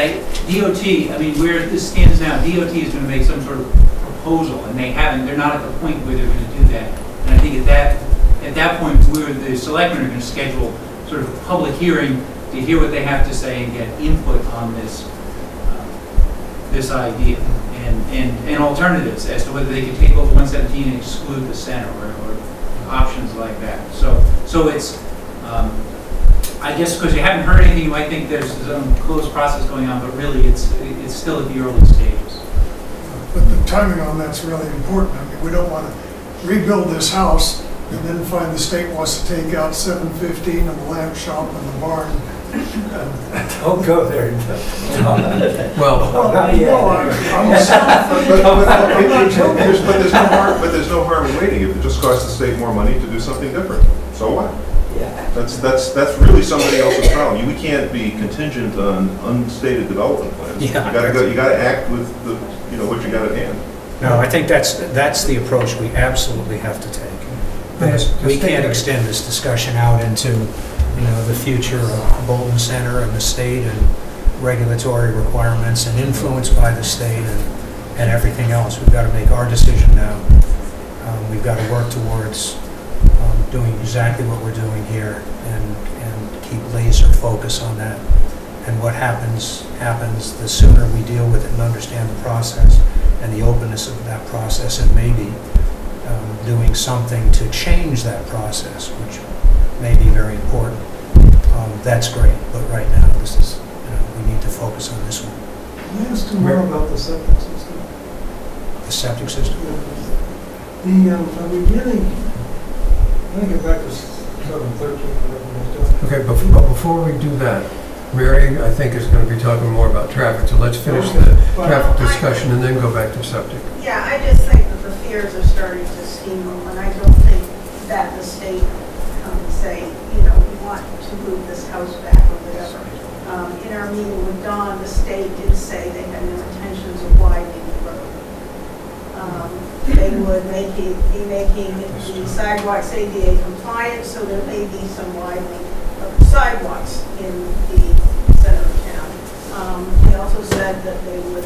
K: DOT, I mean, where this stands now, DOT is going to make some sort of proposal, and they're not at the point where they're going to do that. And I think at that point, the selectmen are going to schedule sort of a public hearing to hear what they have to say and get input on this idea and alternatives as to whether they can take over 117 and exclude the center or options like that. So it's, I guess because you haven't heard anything, you might think there's some closed process going on, but really it's still at the early stages.
E: But the timing on that's really important. I mean, we don't want to rebuild this house and then find the state wants to take out 715 and the lamp shop and the barn.
D: Don't go there.
A: Well,
D: not yet.
O: But there's no harm in waiting. If it just costs the state more money to do something different, so what?
D: Yeah.
O: That's really somebody else's problem. We can't be contingent on unstated development plans.
B: Yeah.
O: You gotta act with the, you know, what you got at hand.
B: No, I think that's the approach we absolutely have to take. We can't extend this discussion out into, you know, the future of Bolton Center and the state and regulatory requirements and influenced by the state and everything else. We've got to make our decision now. We've got to work towards doing exactly what we're doing here and keep laser focus on that. And what happens. The sooner we deal with it and understand the process and the openness of that process, and maybe doing something to change that process, which may be very important. That's great, but right now this is, you know, we need to focus on this one.
E: Can I ask you more about the septic system?
B: The septic system.
E: Are we really, let me get back to 713.
A: okay, but before we do that, Mary, I think, is going to be talking more about traffic, so let's finish the traffic discussion and then go back to septic.
L: Yeah, I just think that the fears are starting to steamroll, and I don't think that the state come and say, you know, we want to move this house back or whatever. In our meeting with Don, the state did say they had no intentions of widening the road. They would be making the sidewalks ADA compliant, so there may be some widening of the sidewalks in the center of town. They also said that they would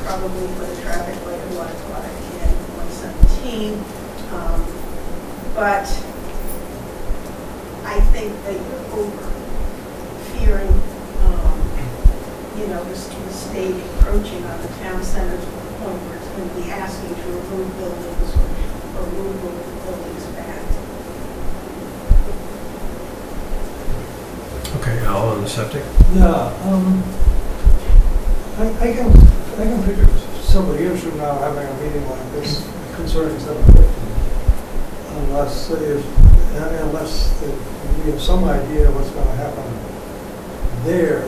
L: probably put a traffic light or Waterquatic in 117. But I think that you're over fearing, you know, the state encroaching on the town center to the point where it's going to be asking to remove buildings or move buildings back.
A: Okay, Al, on the septic?
P: Yeah, I can picture several years from now having a meeting like this concerning 750, unless we have some idea what's going to happen there.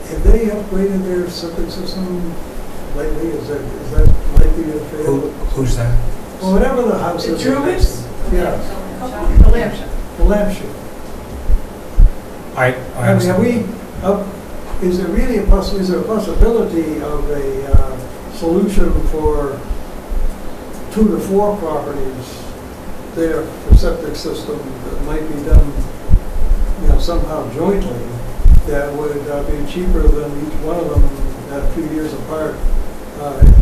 P: Have they upgraded their septic system lately? Is that likely to fail?
B: Who's that?
P: Well, whatever the house is.
G: Truman's?
P: Yeah,
G: The lamp shop.
P: the lamp shade. I mean, is there really a possibility of a solution for 2 to 4 properties there for septic system that might be done, you know, somehow jointly, that would be cheaper than each one of them a few years apart,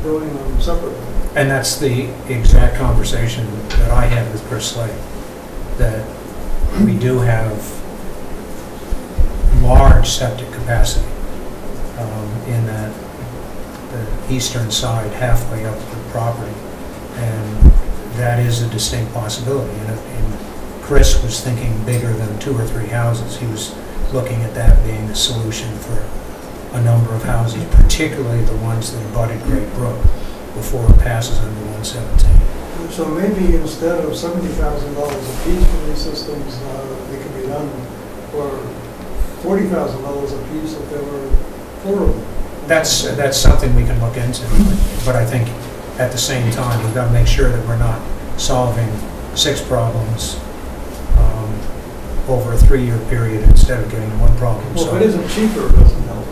P: doing them separately?
B: And that's the exact conversation that I had with Chris Slade, that we do have large septic capacity in that the eastern side halfway up the property, and that is a distinct possibility. And Chris was thinking bigger than 2 or 3 houses. He was looking at that being a solution for a number of houses, particularly the ones that abutted Great Brook before it passes under 117.
P: So maybe instead of $70,000 a piece for these systems, they could be done for $40,000 a piece if there were 4 of them.
B: That's something we can look into, but I think at the same time, we've got to make sure that we're not solving 6 problems over a 3-year period instead of getting one problem.
P: Well,
B: So-
P: if it isn't cheaper, it doesn't help.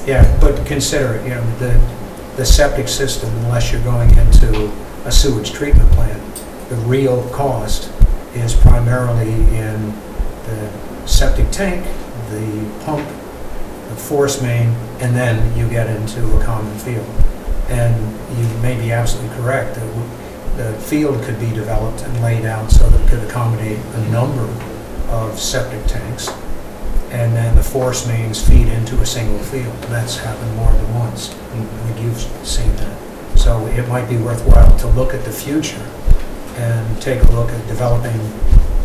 B: Yeah, but consider it, you know, the septic system, unless you're going into a sewage treatment plant, the real cost is primarily in the septic tank, the pump, the force main, and then you get into a common field. And you may be absolutely correct, that the field could be developed and laid out so that it could accommodate a number of septic tanks. And then the force mains feed into a single field. And that's happened more than once. You've seen that. So it might be worthwhile to look at the future and take a look at developing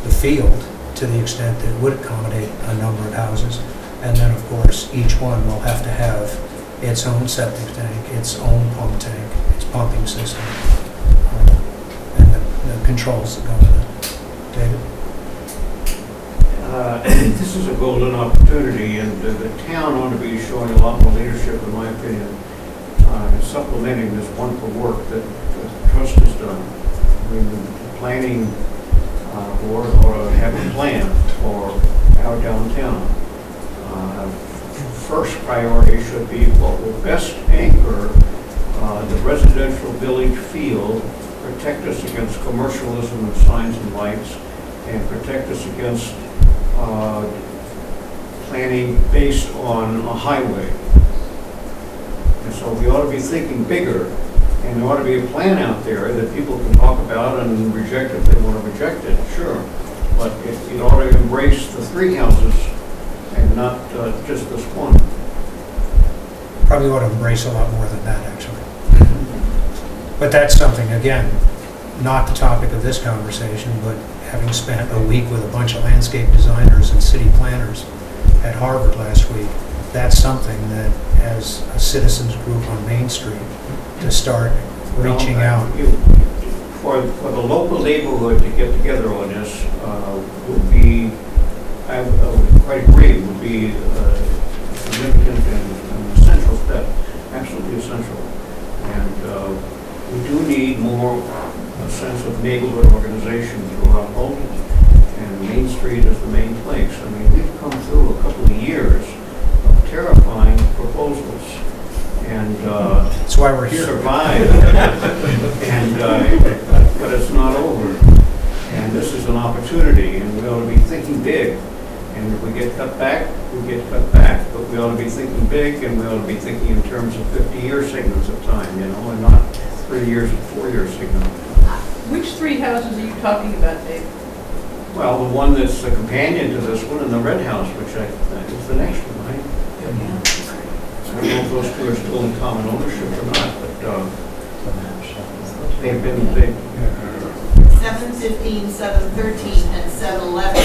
B: the field to the extent that it would accommodate a number of houses. And then, of course, each one will have to have its own septic tank, its own pump tank, its pumping system, and the controls that go with it. David?
Q: This is a golden opportunity, and the town ought to be showing a lot more leadership, in my opinion, supplementing this wonderful work that the trust has done. I mean, the planning board ought to have a plan for our downtown. First priority should be what will best anchor the residential village feel, protect us against commercialism and signs and lights, and protect us against planning based on a highway. And so we ought to be thinking bigger, and there ought to be a plan out there that people can talk about and reject if they want to reject it, sure. But it ought to embrace the 3 houses and not just this one.
B: Probably ought to embrace a lot more than that, actually. But that's something, again, not the topic of this conversation, but having spent a week with a bunch of landscape designers and city planners at Harvard last week, that's something that, as a citizens group on Main Street, to start reaching out.
Q: For the local neighborhood to get together on this would be, I would quite agree, would be significant and essential step, absolutely essential. And we do need more a sense of neighborhood organization throughout Bolton. And Main Street is the main place. I mean, we've come through a couple of years of terrifying proposals. And
B: that's why we're here.
Q: Survived. And but it's not over. And this is an opportunity, and we ought to be thinking big. And if we get cut back, we get cut back. But we ought to be thinking big, and we ought to be thinking in terms of 50-year segments of time, you know, and not 3 years and 4-year segments.
G: Which 3 houses are you talking about, Dave?
Q: Well, the one that's the companion to this one, and the red house, which is the next one, right? I don't know if those 2 are still in common ownership or not, but they've been,
H: 715, 713, and 711.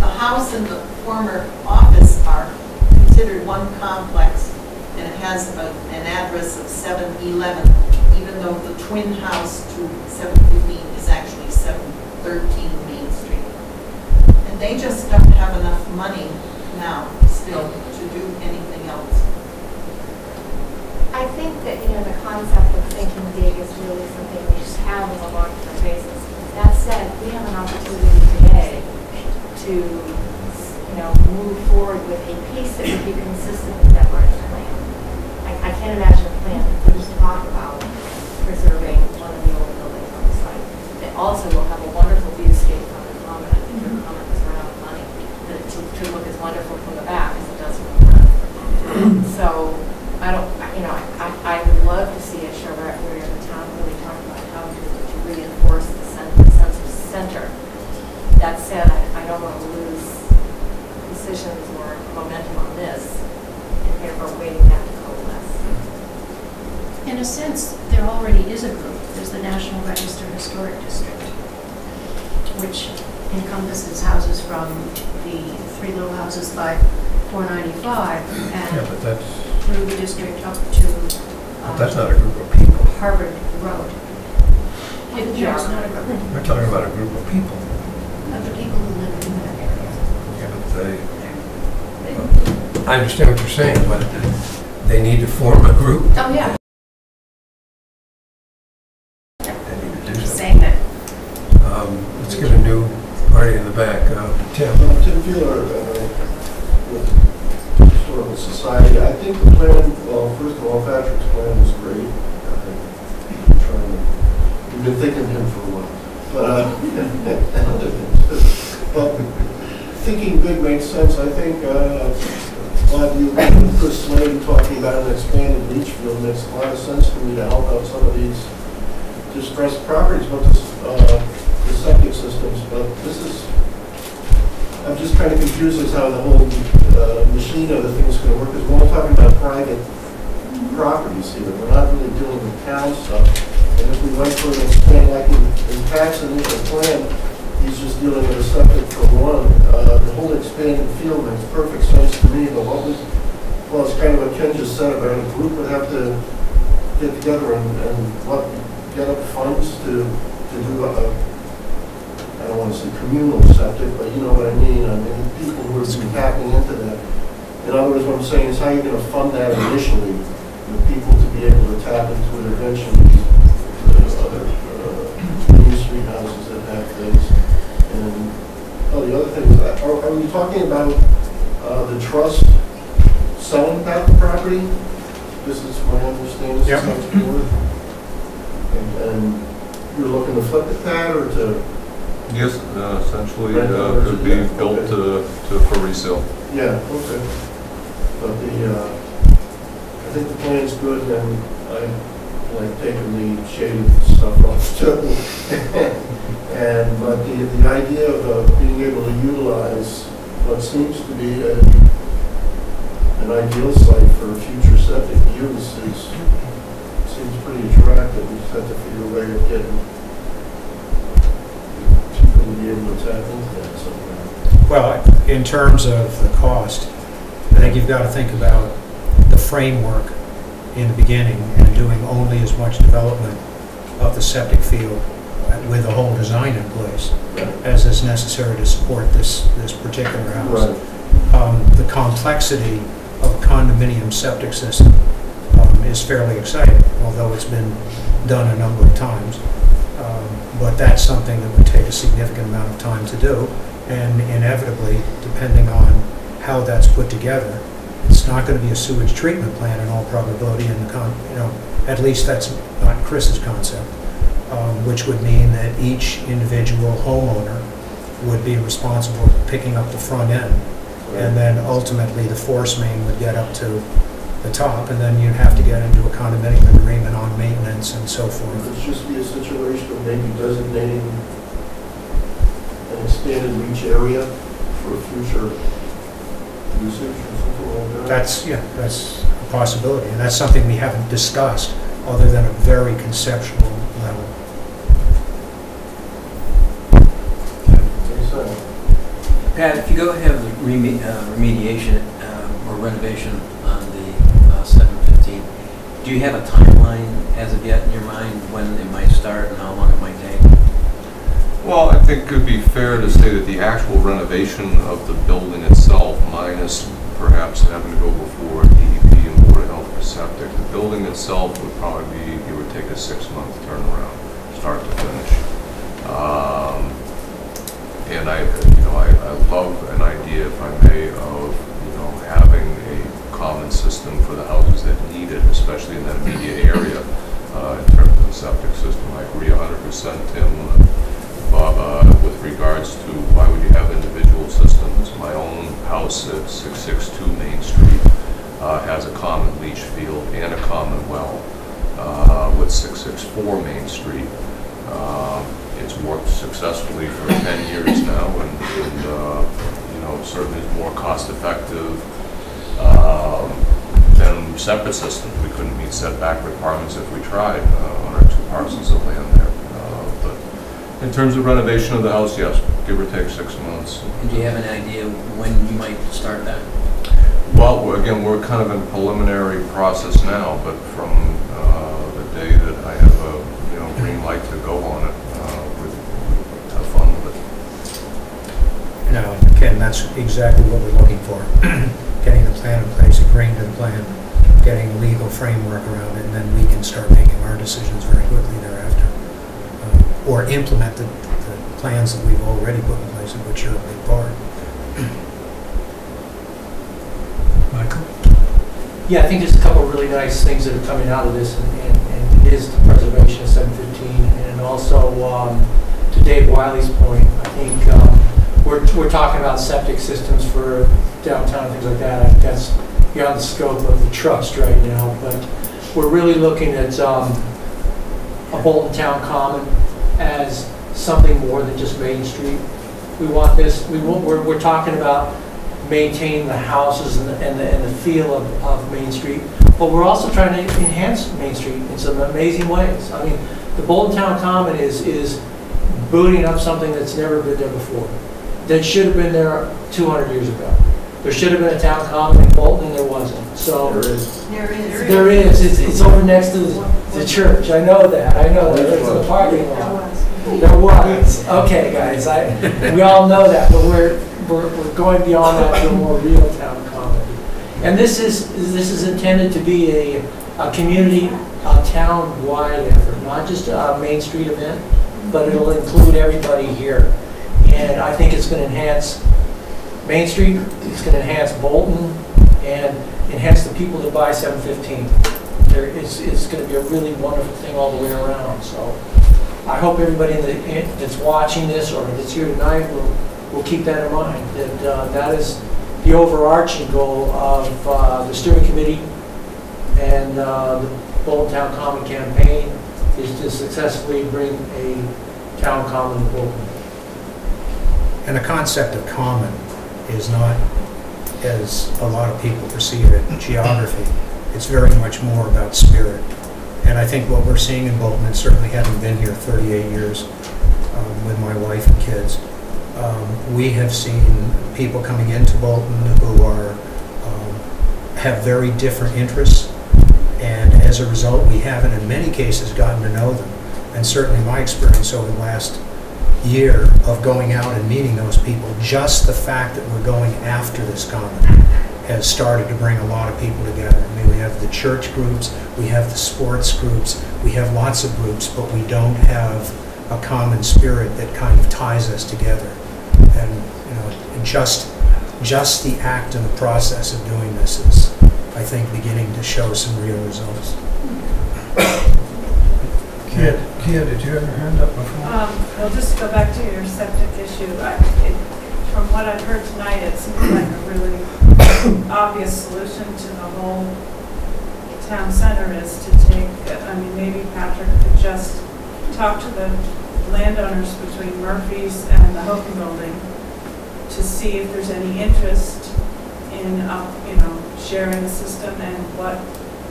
H: The house and the former office are considered one complex, and it has an address of 711, even though the twin house to 715 is actually 713 Main Street. And they just don't have enough money now still to do anything else.
N: I think that, you know, the concept of thinking big is really something we should have on a long-term basis. That said, we have an opportunity today to, you know, move forward with a piece that would be consistent with that larger plan. I can't imagine a plan that would just talk about preserving one of the old buildings on the site. It also will have a wonderful viewscape from the common. I think your comment was right on the money, that it to look as wonderful from the back as it does from the front. So, I don't, you know, I would love to see a charrette where the town really talked about how to reinforce the sense of center. That said, I don't want to lose decisions or momentum on this in favor of waiting that to coalesce.
M: In a sense, there already is a group. There's the National Register Historic District, which encompasses houses from the 3 little houses by 495 and
A: Yeah, but that's,
M: through the district up to
A: that's not a group of people.
M: Harvard Road. It's not a group
A: We're talking about a group of people.
M: of the people who live in that area.
A: Yeah, but I understand what you're saying, but they need to form a group.
M: Oh, yeah.
A: They need to do something.
M: Saying that.
A: Let's get a new party in the back. Tim.
R: Tim Feeler, with Historical Society. I think the plan, well, first of all, Patrick's plan is great. We've been thinking of him for a while. But thinking big makes sense. I think Bob, you and Chris Slade talking about an expanded leach field makes a lot of sense to me to help out some of these distressed properties, but the septic systems. But this is, I'm just kind of confused as how the whole machine of the thing is going to work. Because we're all talking about private properties here. We're not really dealing with town stuff. And if we went for an expand, like in Pat's initial plan, he's just dealing with a septic for one. The whole expanded field makes perfect sense to me. But what was, well, it's kind of what Ken just said about a group would have to get together and get up funds to do a, I don't want to say communal septic, but you know what I mean. I mean, people who are tapping into that. In other words, what I'm saying is how you're going to fund that initially with people to be able to tap into it eventually. There's other new street houses that have things. And the other thing is, are we talking about the trust selling back the property? This is my understanding.
B: Yep.
R: And you're looking to flip it, Pat, or to?
C: Yes, essentially, it could be built for resale.
R: Yeah, okay. But I think the plan's good, and I like taking the shaded stuff off too. But the idea of being able to utilize what seems to be an ideal site for future septic use seems pretty attractive. We just have to figure a way of getting people to be able to tap into that somehow.
B: Well, in terms of the cost, I think you've got to think about the framework in the beginning and doing only as much development of the septic field with a whole design in place as is necessary to support this particular house.
R: Right.
B: The complexity of a condominium septic system is fairly exciting, although it's been done a number of times. But that's something that would take a significant amount of time to do, and inevitably, depending on how that's put together, it's not going to be a sewage treatment plant in all probability. In the at least that's not Chris's concept, which would mean that each individual homeowner would be responsible for picking up the front end, and then ultimately the force main would get up to the top, and then you'd have to get into a condominium agreement on maintenance and so forth.
R: It's just be a situation of maybe designating an expanded reach area for future usage or something like that.
B: That's a possibility, and that's something we haven't discussed other than a very conceptual level.
J: Pat, if you go have remediation or renovation on the 715, do you have a timeline as of yet in your mind when it might start and how long it might take?
C: Well, I think it would be fair to say that the actual renovation of the building itself, minus perhaps having to go before DEP and Board of Health for septic, the building itself would probably be, it would take a 6-month turnaround, start to finish. And I love an idea, if I may, of having a common system for the houses that need it, especially in that immediate area in terms of the septic system. I agree 100%, Tim, Bob, with regards to why would you have individual systems. My own house at 662 Main Street has a common leach field and a common well with 664 Main Street. It's worked successfully for 10 years now, and certainly is more cost-effective than separate systems. We couldn't meet setback requirements if we tried on our 2 parcels of land there. But in terms of renovation of the house, yes, give or take 6 months.
J: And do you have an idea when you might start that?
C: Well, again, we're kind of in preliminary process now, but from the day that I have a green light to go on it, we'd have fun with it.
B: Now, Ken, that's exactly what we're looking for. Getting the plan in place, agreeing to the plan, getting a legal framework around it, and then we can start making our decisions very quickly thereafter. Or implement the plans that we've already put in place, of which you're a big part.
A: Michael?
D: Yeah, I think there's a couple of really nice things that are coming out of this, and it is the preservation of 715, and also to Dave Wiley's point, I think we're talking about septic systems for downtown and things like that. I think that's beyond the scope of the trust right now, but we're really looking at a Bolton Town Common as something more than just Main Street. We want this. We're talking about maintaining the houses and the feel of Main Street, but we're also trying to enhance Main Street in some amazing ways. I mean, the Bolton Town Common is booting up something that's never been there before. That should have been there 200 years ago. There should have been a town common in Bolton, and there wasn't. So there is. It's over next to the church. I know that. It's in the parking lot. There was. Okay, guys. We all know that, but we're going beyond that to a more real town common. And this is intended to be a community, a town-wide effort, not just a Main Street event, but it'll include everybody here. And I think it's going to enhance Main Street, it's going to enhance Bolton, and enhance the people that buy 715. It's going to be a really wonderful thing all the way around. So I hope everybody that's watching this or that's here tonight will keep that in mind, that that is the overarching goal of the steering committee and the Bolton Town Common campaign, is to successfully bring a town common to Bolton.
B: And the concept of common is not, as a lot of people perceive it, geography. It's very much more about spirit. And I think what we're seeing in Bolton, and certainly having been here 38 years with my wife and kids, we have seen people coming into Bolton who are have very different interests, and as a result, we haven't in many cases gotten to know them. And certainly my experience over the last year of going out and meeting those people, just the fact that we're going after this common has started to bring a lot of people together. I mean, we have the church groups, we have the sports groups, we have lots of groups, but we don't have a common spirit that kind of ties us together. And you know, just the act and the process of doing this is, I think, beginning to show some real results.
A: Kia, did you have your hand up before?
F: Well, just to go back to your septic issue, from what I've heard tonight, it seems like a really obvious solution to the whole town center is to take, I mean, maybe Patrick could just talk to the landowners between Murphy's and the Hogan building to see if there's any interest in, you know, sharing the system and what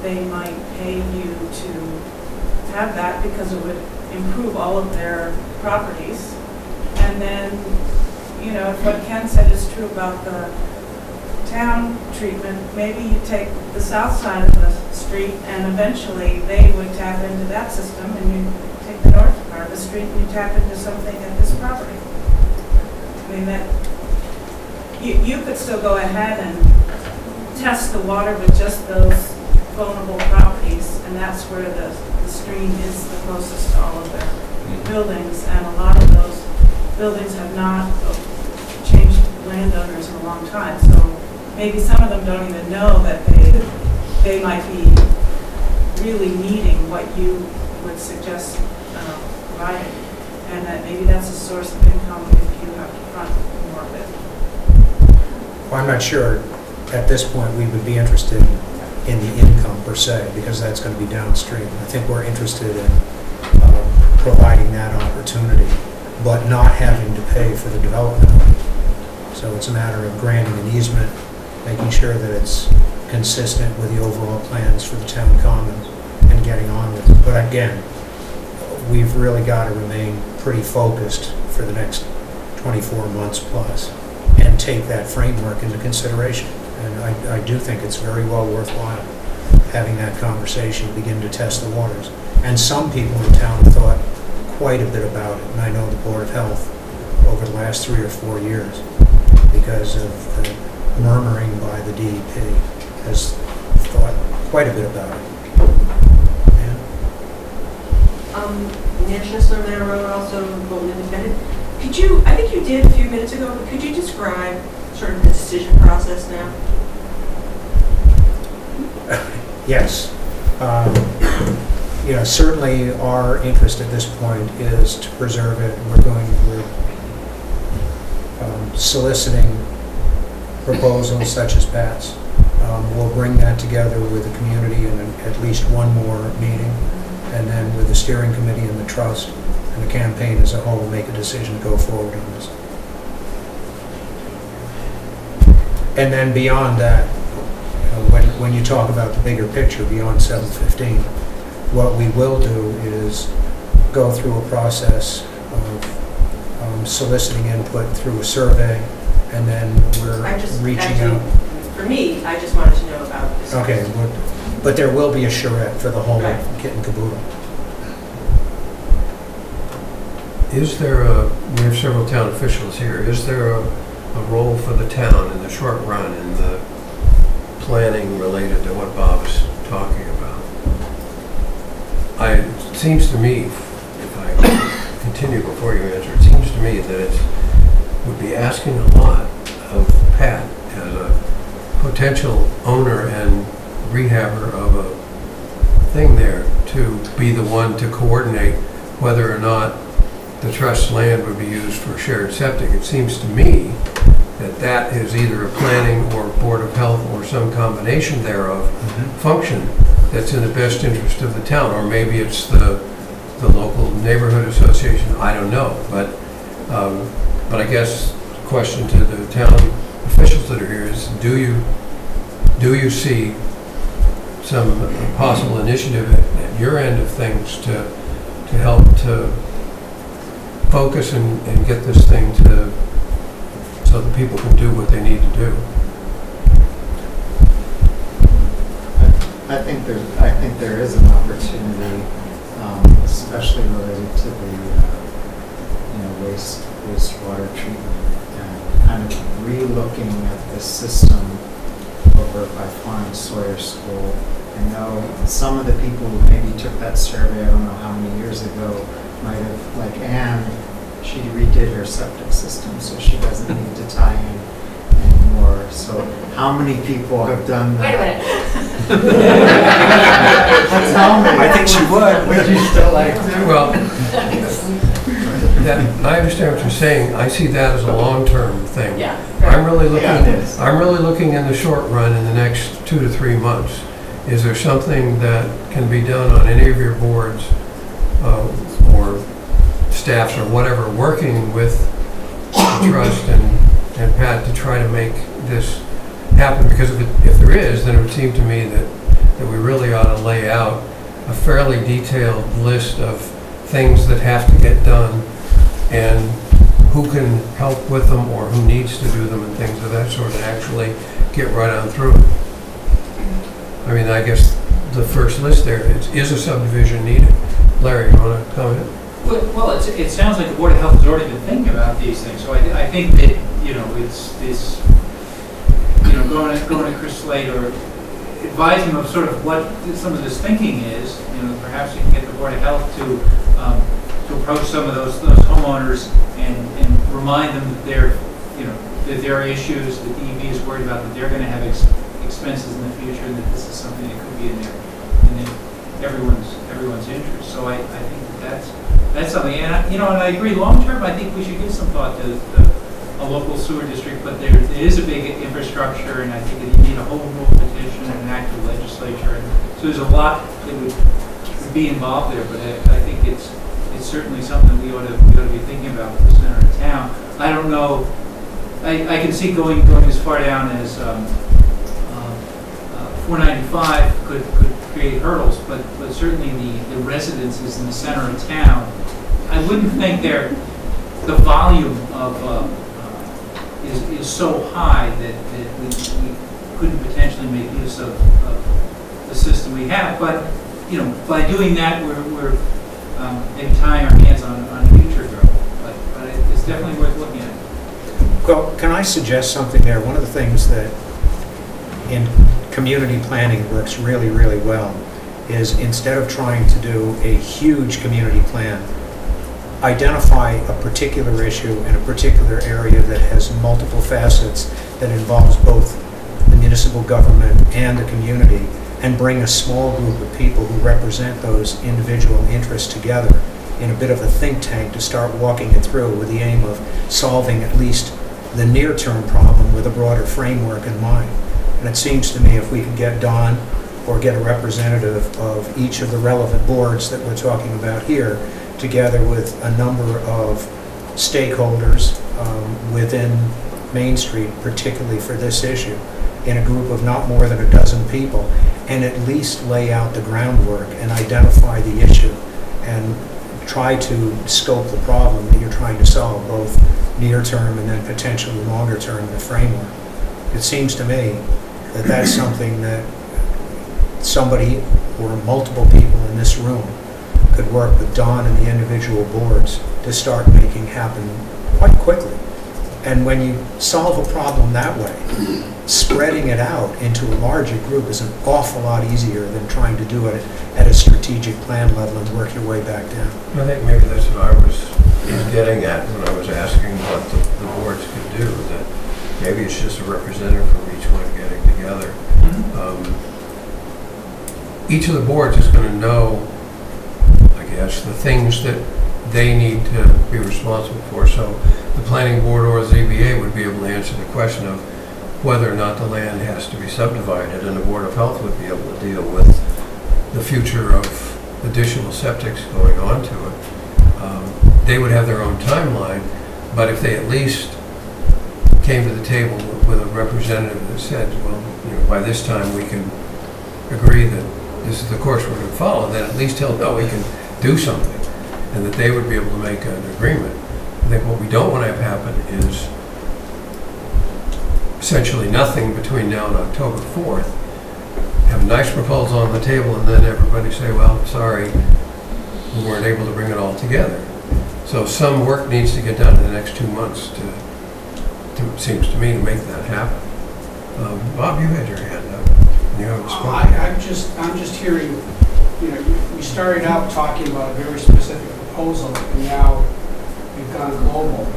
F: they might pay you to have that, because it would improve all of their properties. And then, you know, if what Ken said is true about the town treatment, maybe you take the south side of the street and eventually they would tap into that system, and you take the north part of the street and you tap into something at this property. I mean, that you could still go ahead and test the water with just those vulnerable properties, and that's where the stream is the closest to all of their buildings, and a lot of those buildings have not changed landowners in a long time. So maybe some of them don't even know that they might be really needing what you would suggest providing, and that maybe that's a source of income if you have to front more of it.
B: Well, I'm not sure at this point we would be interested in the income per se, because that's going to be downstream. I think we're interested in providing that opportunity, but not having to pay for the development of it. So it's a matter of granting an easement, making sure that it's consistent with the overall plans for the town common, and getting on with it. But again, we've really got to remain pretty focused for the next 24 months plus and take that framework into consideration. And I do think it's very well worthwhile having that conversation, begin to test the waters. And some people in town have thought quite a bit about it, and I know the Board of Health over the last 3 or 4 years, because of the murmuring by the DEP, has thought quite a bit about it.
S: National Surveyor Road, also Bolton Independent. Could you, I think you did a few minutes ago, but could you describe sort of the decision process now?
B: Yes. You know, certainly our interest at this point is to preserve it. We're soliciting proposals such as Pat's. We'll bring that together with the community in at least one more meeting, and then with the steering committee and the trust and the campaign as a whole, make a decision to go forward on this. And then beyond that, when you talk about the bigger picture beyond 715, what we will do is go through a process of soliciting input through a survey, and then we're reaching out.
S: For me, I just wanted to know about this.
B: Okay, but there will be a charrette for the whole kit and caboodle.
A: Is there we have several town officials here, is there a role for the town in the short run in the planning related to what Bob's talking about? It seems to me, if I continue before you answer, it seems to me that it would be asking a lot of Pat as a potential owner and rehabber of a thing there to be the one to coordinate whether or not the trust land would be used for shared septic. It seems to me that that is either a planning or Board of Health or some combination thereof function that's in the best interest of the town, or maybe it's the local neighborhood association, I don't know. But I guess the question to the town officials that are here is, do you see some possible initiative at your end of things to help to focus and get this thing to so that people can do what they need to do?
I: I think there is an opportunity, especially related to the wastewater treatment, and kind of re-looking at the system over by Florence Sawyer School. I know some of the people who maybe took that survey, I don't know how many years ago, might have, like Anne, she redid her septic system, so she doesn't need to tie in anymore. So how many people have done that?
N: Wait a minute.
I: Tell me.
B: I think she would.
I: Would you still like to?
A: Well, I understand what you're saying. I see that as a long-term thing.
S: Yeah.
A: I'm really looking.
I: Yeah, it is.
A: I'm really looking in the short run, in the next 2 to 3 months. Is there something that can be done on any of your boards or staffs or whatever, working with the trust and Pat to try to make this happen? Because if there is, then it would seem to me that we really ought to lay out a fairly detailed list of things that have to get done and who can help with them or who needs to do them and things of that sort, and actually get right on through it. I mean, I guess the first list there is a subdivision needed. Larry, you want to comment?
K: Well, it sounds like the Board of Health has already been thinking about these things, so I think that, it's this, going to Chris Slade or advising him of sort of what some of this thinking is. Perhaps you can get the Board of Health to approach some of those homeowners and remind them that that there are issues that DEP is worried about, that they're going to have expenses in the future, and that this is something that could be in everyone's interest. So I think that's something, and I agree. Long term, I think we should give some thought to a local sewer district, but there is a big infrastructure, and I think that you need a home rule petition and an active legislature, and so there's a lot that would be involved there. But I think it's certainly something we ought to be thinking about for the center of town. I don't know. I can see going as far down as 495 could create hurdles, but certainly the residences in the center of town, I wouldn't think the volume of is so high that we couldn't potentially make use of the system we have. But by doing that, we're maybe tying our hands on future growth. But it's definitely worth looking at.
B: Well, can I suggest something there? One of the things that in community planning works really, really well is instead of trying to do a huge community plan, identify a particular issue in a particular area that has multiple facets that involves both the municipal government and the community, and bring a small group of people who represent those individual interests together in a bit of a think tank to start walking it through with the aim of solving at least the near-term problem with a broader framework in mind. And it seems to me if we could get Don or get a representative of each of the relevant boards that we're talking about here, together with a number of stakeholders within Main Street, particularly for this issue, in a group of not more than a dozen people, and at least lay out the groundwork and identify the issue and try to scope the problem that you're trying to solve, both near term and then potentially longer term in the framework. It seems to me that that's something that somebody or multiple people in this room could work with Don and the individual boards to start making happen quite quickly. And when you solve a problem that way, spreading it out into a larger group is an awful lot easier than trying to do it at a strategic plan level and work your way back down.
A: I think maybe that's what I was getting at when I was asking what the boards could do, that maybe it's just a representative from each one getting together. Each of the boards is going to know, I guess, the things that they need to be responsible for. So the planning board or the ZBA would be able to answer the question of whether or not the land has to be subdivided, and the Board of Health would be able to deal with the future of additional septics going on to it. They would have their own timeline, but if they at least came to the table with a representative that said, well, you know, by this time we can agree that this is the course we're going to follow, then at least he'll know he can do something, and that they would be able to make an agreement. I think what we don't want to have happen is essentially nothing between now and October 4th. Have a nice proposal on the table, and then everybody say, well, sorry, we weren't able to bring it all together. So some work needs to get done in the next 2 months to seems to me, to make that happen. Bob, you had your hand up. You haven't spoken yet.
T: I'm just hearing, you know, we started out talking about a very specific proposal, and now we've gone global.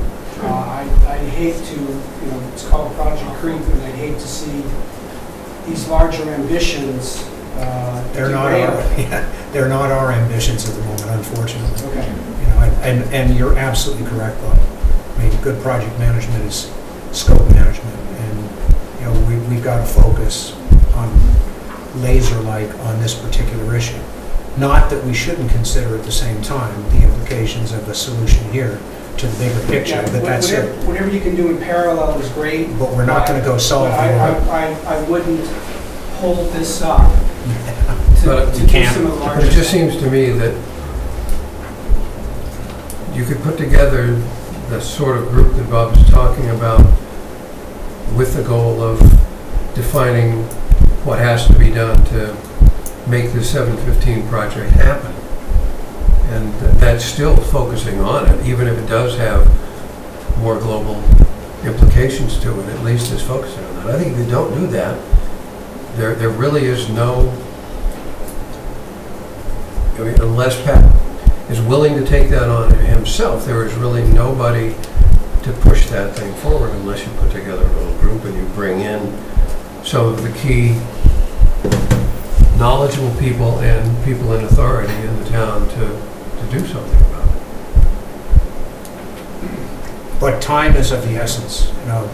T: I'd hate to, you know, it's called Project Creep, and I'd hate to see these larger ambitions
B: They're not our ambitions at the moment, unfortunately.
T: Okay.
B: You know, and you're absolutely correct, Bob. I mean, good project management is scope management, and you know, we've got to focus on laser-like on this particular issue. Not that we shouldn't consider at the same time the implications of a solution here to the bigger picture,
T: Yeah,
B: but that's it.
T: Whatever you can do in parallel is great.
B: But we're not going to go solve the
T: I wouldn't hold this up
A: But
T: to do some of the larger.
A: it just seems to me that you could put together the sort of group that Bob is talking about with the goal of defining what has to be done to make the 715 project happen. And that's still focusing on it, even if it does have more global implications to it, at least is focusing on that. I think if you don't do that, there really is no, I mean, unless Pat is willing to take that on himself, there is really nobody to push that thing forward unless you put together a little group and you bring in some of the key knowledgeable people and people in authority in the town to do something about it.
B: But time is of the essence. You know,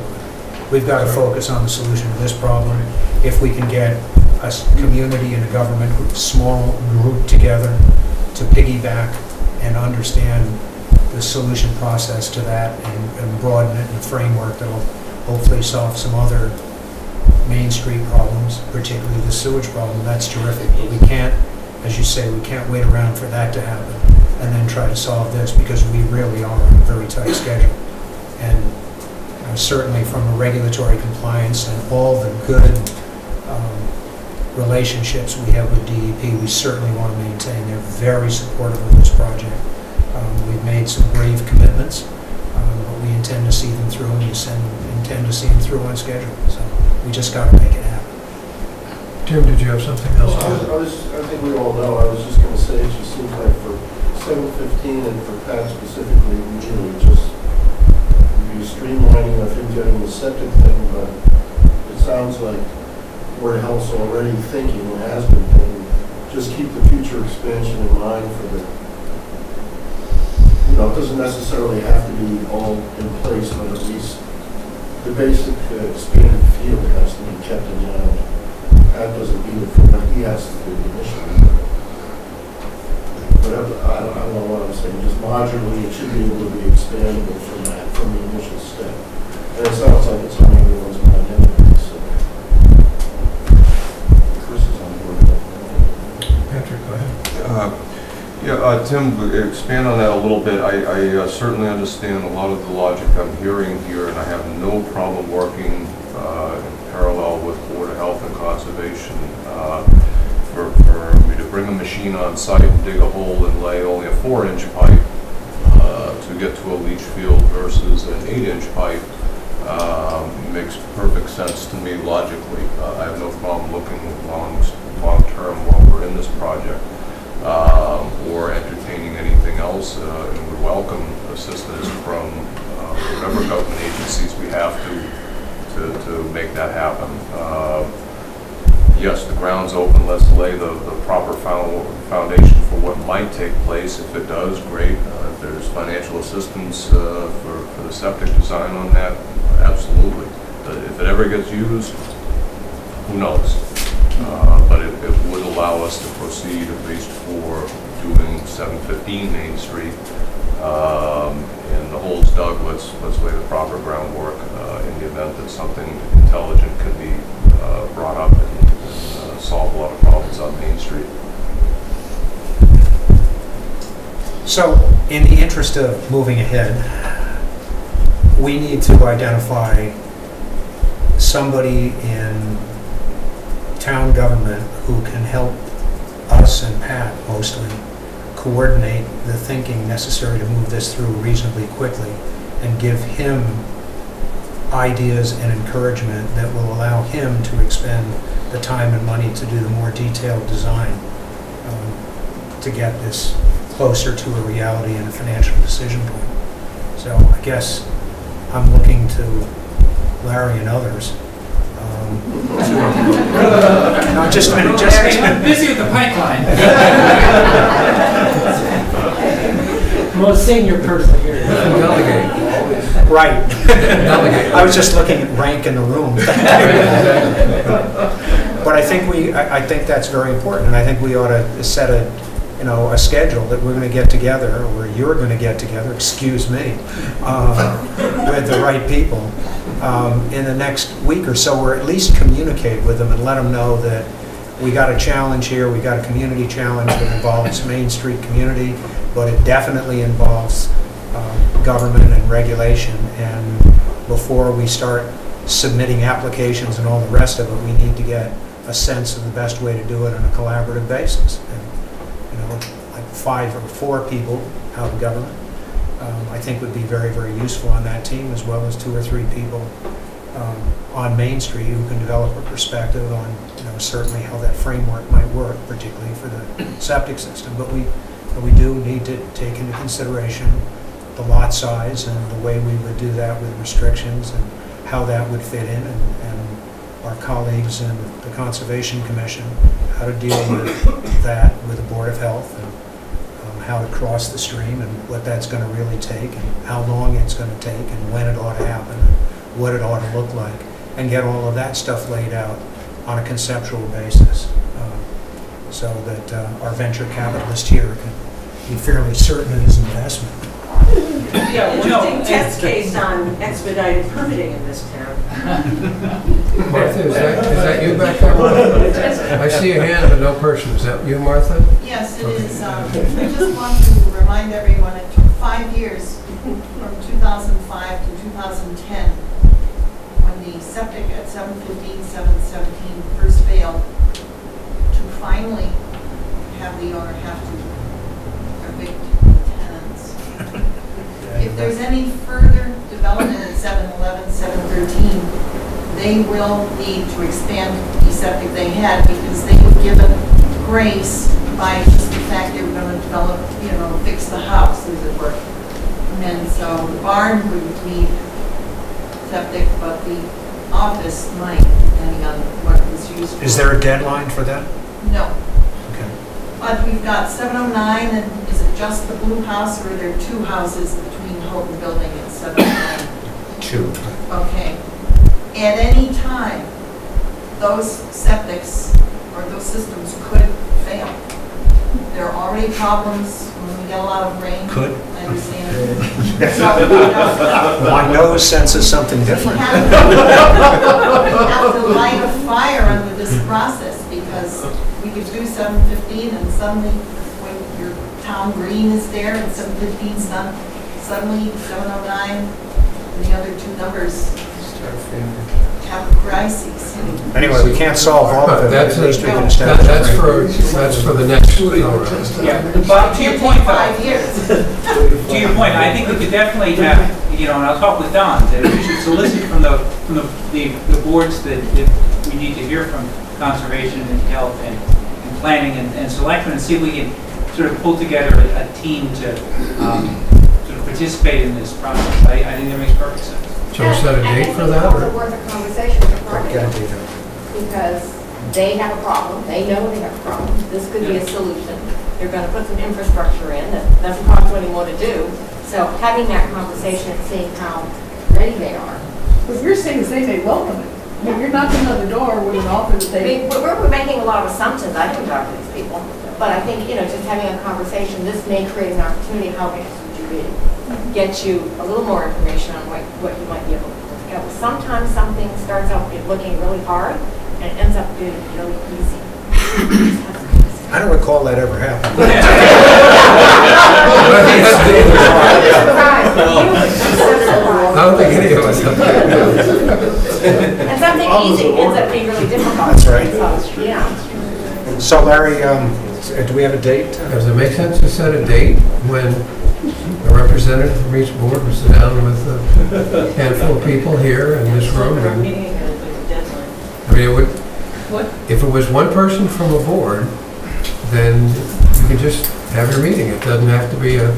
B: we've got to focus on the solution to this problem. If we can get a community and a government group, small group together to piggyback and understand the solution process to that and broaden it in a framework that will hopefully solve some other Main Street problems, particularly the sewage problem, that's terrific. But we can't, as you say, we can't wait around for that to happen and then try to solve this, because we really are on a very tight schedule. And certainly from a regulatory compliance and all the good relationships we have with DEP, we certainly want to maintain. They're very supportive of this project. We've made some brave commitments, but we intend to see them through, and we intend to see them through on schedule. So we just got to make it happen.
A: Tim, did you have something else?
R: I think we all know, I was just gonna say, it just seems like for 715 and for Pat specifically, we really just be streamlining of him getting the septic thing, but it sounds like Board of Health's already thinking and has been thinking, just keep the future expansion in mind for the, you know, it doesn't necessarily have to be all in place, but at least the basic expanded field has to be kept in mind. That doesn't mean it for what he has to do initially. But I don't know what I'm saying, just modularly, it should be able to be expandable from that, from the initial step. And it sounds like it's on everyone's mind anyway, so. Chris is on board with that.
A: Patrick, go ahead.
C: Tim, expand on that a little bit. I certainly understand a lot of the logic I'm hearing here, and I have no problem working in parallel with Board of Health and Conservation for me to bring a machine on site and dig a hole and lay only a 4-inch pipe to get to a leach field versus an 8-inch pipe makes perfect sense to me logically. I have no problem looking long term while we're in this project. Or entertaining anything else, and would welcome assistance from whatever government agencies we have to make that happen. Yes, the ground's open. Let's lay the proper foundation for what might take place. If it does, great. If there's financial assistance for the septic design on that, absolutely. If it ever gets used, who knows? But it would allow us to proceed at least for doing 715 Main Street. And the holes dug, let's lay the proper groundwork in the event that something intelligent can be brought up and solve a lot of problems on Main Street.
B: So, in the interest of moving ahead, we need to identify somebody in town government who can help us and Pat mostly coordinate the thinking necessary to move this through reasonably quickly and give him ideas and encouragement that will allow him to expend the time and money to do the more detailed design to get this closer to a reality and a financial decision point. So I guess I'm looking to Larry and others. No, just a minute,
K: I'm busy with the pipeline.
D: Most senior person here.
A: Delegate.
B: Right.
A: Delegate.
B: I was just looking at rank in the room. But I think that's very important, and I think we ought to set a schedule that we're going to get together, or you're going to get together, excuse me, with the right people in the next week or so, or at least communicate with them and let them know that we got a challenge here, we got a community challenge that involves Main Street community, but it definitely involves government and regulation, and before we start submitting applications and all the rest of it, we need to get a sense of the best way to do it on a collaborative basis. And, like 5 or 4 people out of government, I think would be very, very useful on that team, as well as 2 or 3 people on Main Street who can develop a perspective on, certainly how that framework might work, particularly for the septic system. But we do need to take into consideration the lot size and the way we would do that with restrictions and how that would fit in, and our colleagues in the Conservation Commission, how to deal with that with the Board of Health, and how to cross the stream and what that's going to really take and how long it's going to take and when it ought to happen and what it ought to look like, and get all of that stuff laid out on a conceptual basis so that our venture capitalist here can be fairly certain of his investment.
S: Yeah, interesting test case on expedited permitting in this town.
A: Martha, is that you back there? I see a hand, but no person. Is that you, Martha?
H: Yes, it is. I just want to remind everyone, it took 5 years from 2005 to 2010 when the septic at 715, 717 first failed to finally have the owner have to evict the tenants. If there's any further development at 711, 713, they will need to expand the septic they had because they were given grace by just the fact they were going to develop, fix the house, as it were. And so the barn wouldn't need septic, but the office might, depending on what it was used for.
B: Is there a deadline for that?
H: No.
B: Okay.
H: But we've got 709, and is it just the blue house, or are there two houses between Houghton Building and 709?
B: Two.
H: Okay. At any time, those septics or those systems could fail. There are already problems when we get a lot of rain.
B: Could.
H: I understand.
B: My nose senses something different.
H: We have to light a fire under this process because we could do 715 and suddenly when your town green is there and 715's not, suddenly 709 and the other two numbers have crises.
B: Anyway, we can't solve all of it.
A: That's
B: At least we can establish.
A: that's for the next go around.
K: Yeah, but to your point, though,
H: 5 years.
K: to your point, I think we could definitely have, and I'll talk with Don, that we should solicit from the boards that we need to hear from, conservation and health and planning and selection, and see if we can sort of pull together a team to sort of participate in this process. I think that makes perfect sense.
A: Shall we set a date for that?
N: I think it's also worth a conversation with the property owners, because they have a problem, they know they have a problem, this could be a solution. They're gonna put some infrastructure in that doesn't cost them any more to do. So having that conversation and seeing how ready they are.
G: What you're saying is they may welcome it. I mean, you're knocking on the door with an offer that
N: I
G: they...
N: mean, we're making a lot of assumptions, I didn't talk to these people, but I think, just having a conversation, this may create an opportunity. How interested would you be? Get you a little more information on what you might be able to put together. Sometimes something starts out looking really hard and it ends up being really easy.
B: I don't recall that ever happened.
A: I don't think any of us have.
N: And something easy ends up being really difficult.
B: That's right.
N: So, yeah.
B: So Larry, do we have a date?
A: Does it make sense to set a date when a representative from each board would sit down with a handful of people here in this room? I mean, it would, if it was one person from a board, then you can just have your meeting. It doesn't have to be a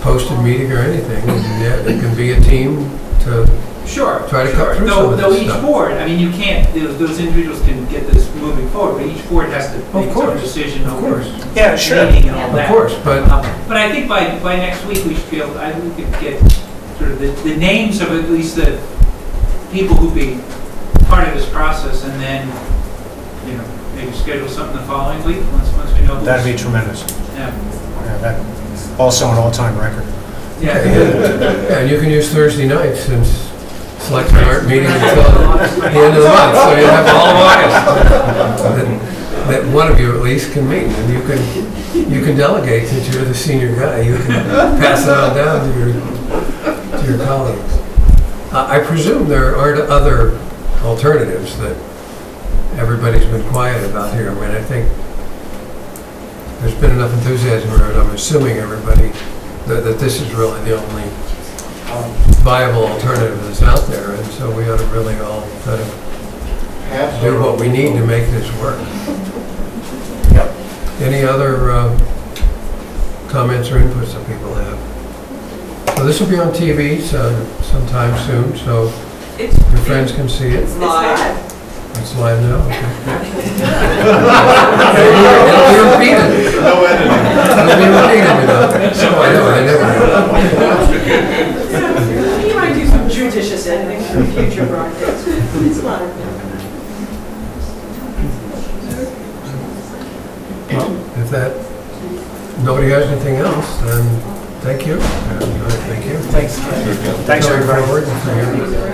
A: posted meeting or anything. It can be a team to try to cut through some of
K: Though
A: this
K: each
A: stuff.
K: board, I mean, you can't, those individuals can get this moving forward, but each board has to make some decision over
B: Yeah, sure.
K: meeting and all that.
A: Of course, but
K: But I think by next week, we should be able, we could get sort of the names of at least the people who'd be part of this process, and then, maybe schedule something the following week, once we know.
B: That'd be tremendous.
K: Yeah.
B: That also an all-time record.
K: Yeah.
A: and you can use Thursday nights since selectmen aren't meeting until the end of the month, so you have all of August. That one of you at least can meet, and you can delegate since you're the senior guy. You can pass it on down to your colleagues. I presume there aren't other alternatives that everybody's been quiet about here. I mean, I think there's been enough enthusiasm around. I'm assuming everybody that this is really the only viable alternative that's out there, and so we ought to really all kind of do what we need to make this work.
B: Yep.
A: Any other comments or inputs that people have? So this will be on TV sometime soon, so your friends can see it.
S: It's live.
A: It's live now? Okay. It'll be repeated.
O: No editing.
A: It'll be repeated, So I never know.
S: You might do some judicious editing for future broadcasts. It's live now.
A: Well, if nobody has anything else, then thank you. Thank you.
B: Thanks, everybody.
A: Going forward.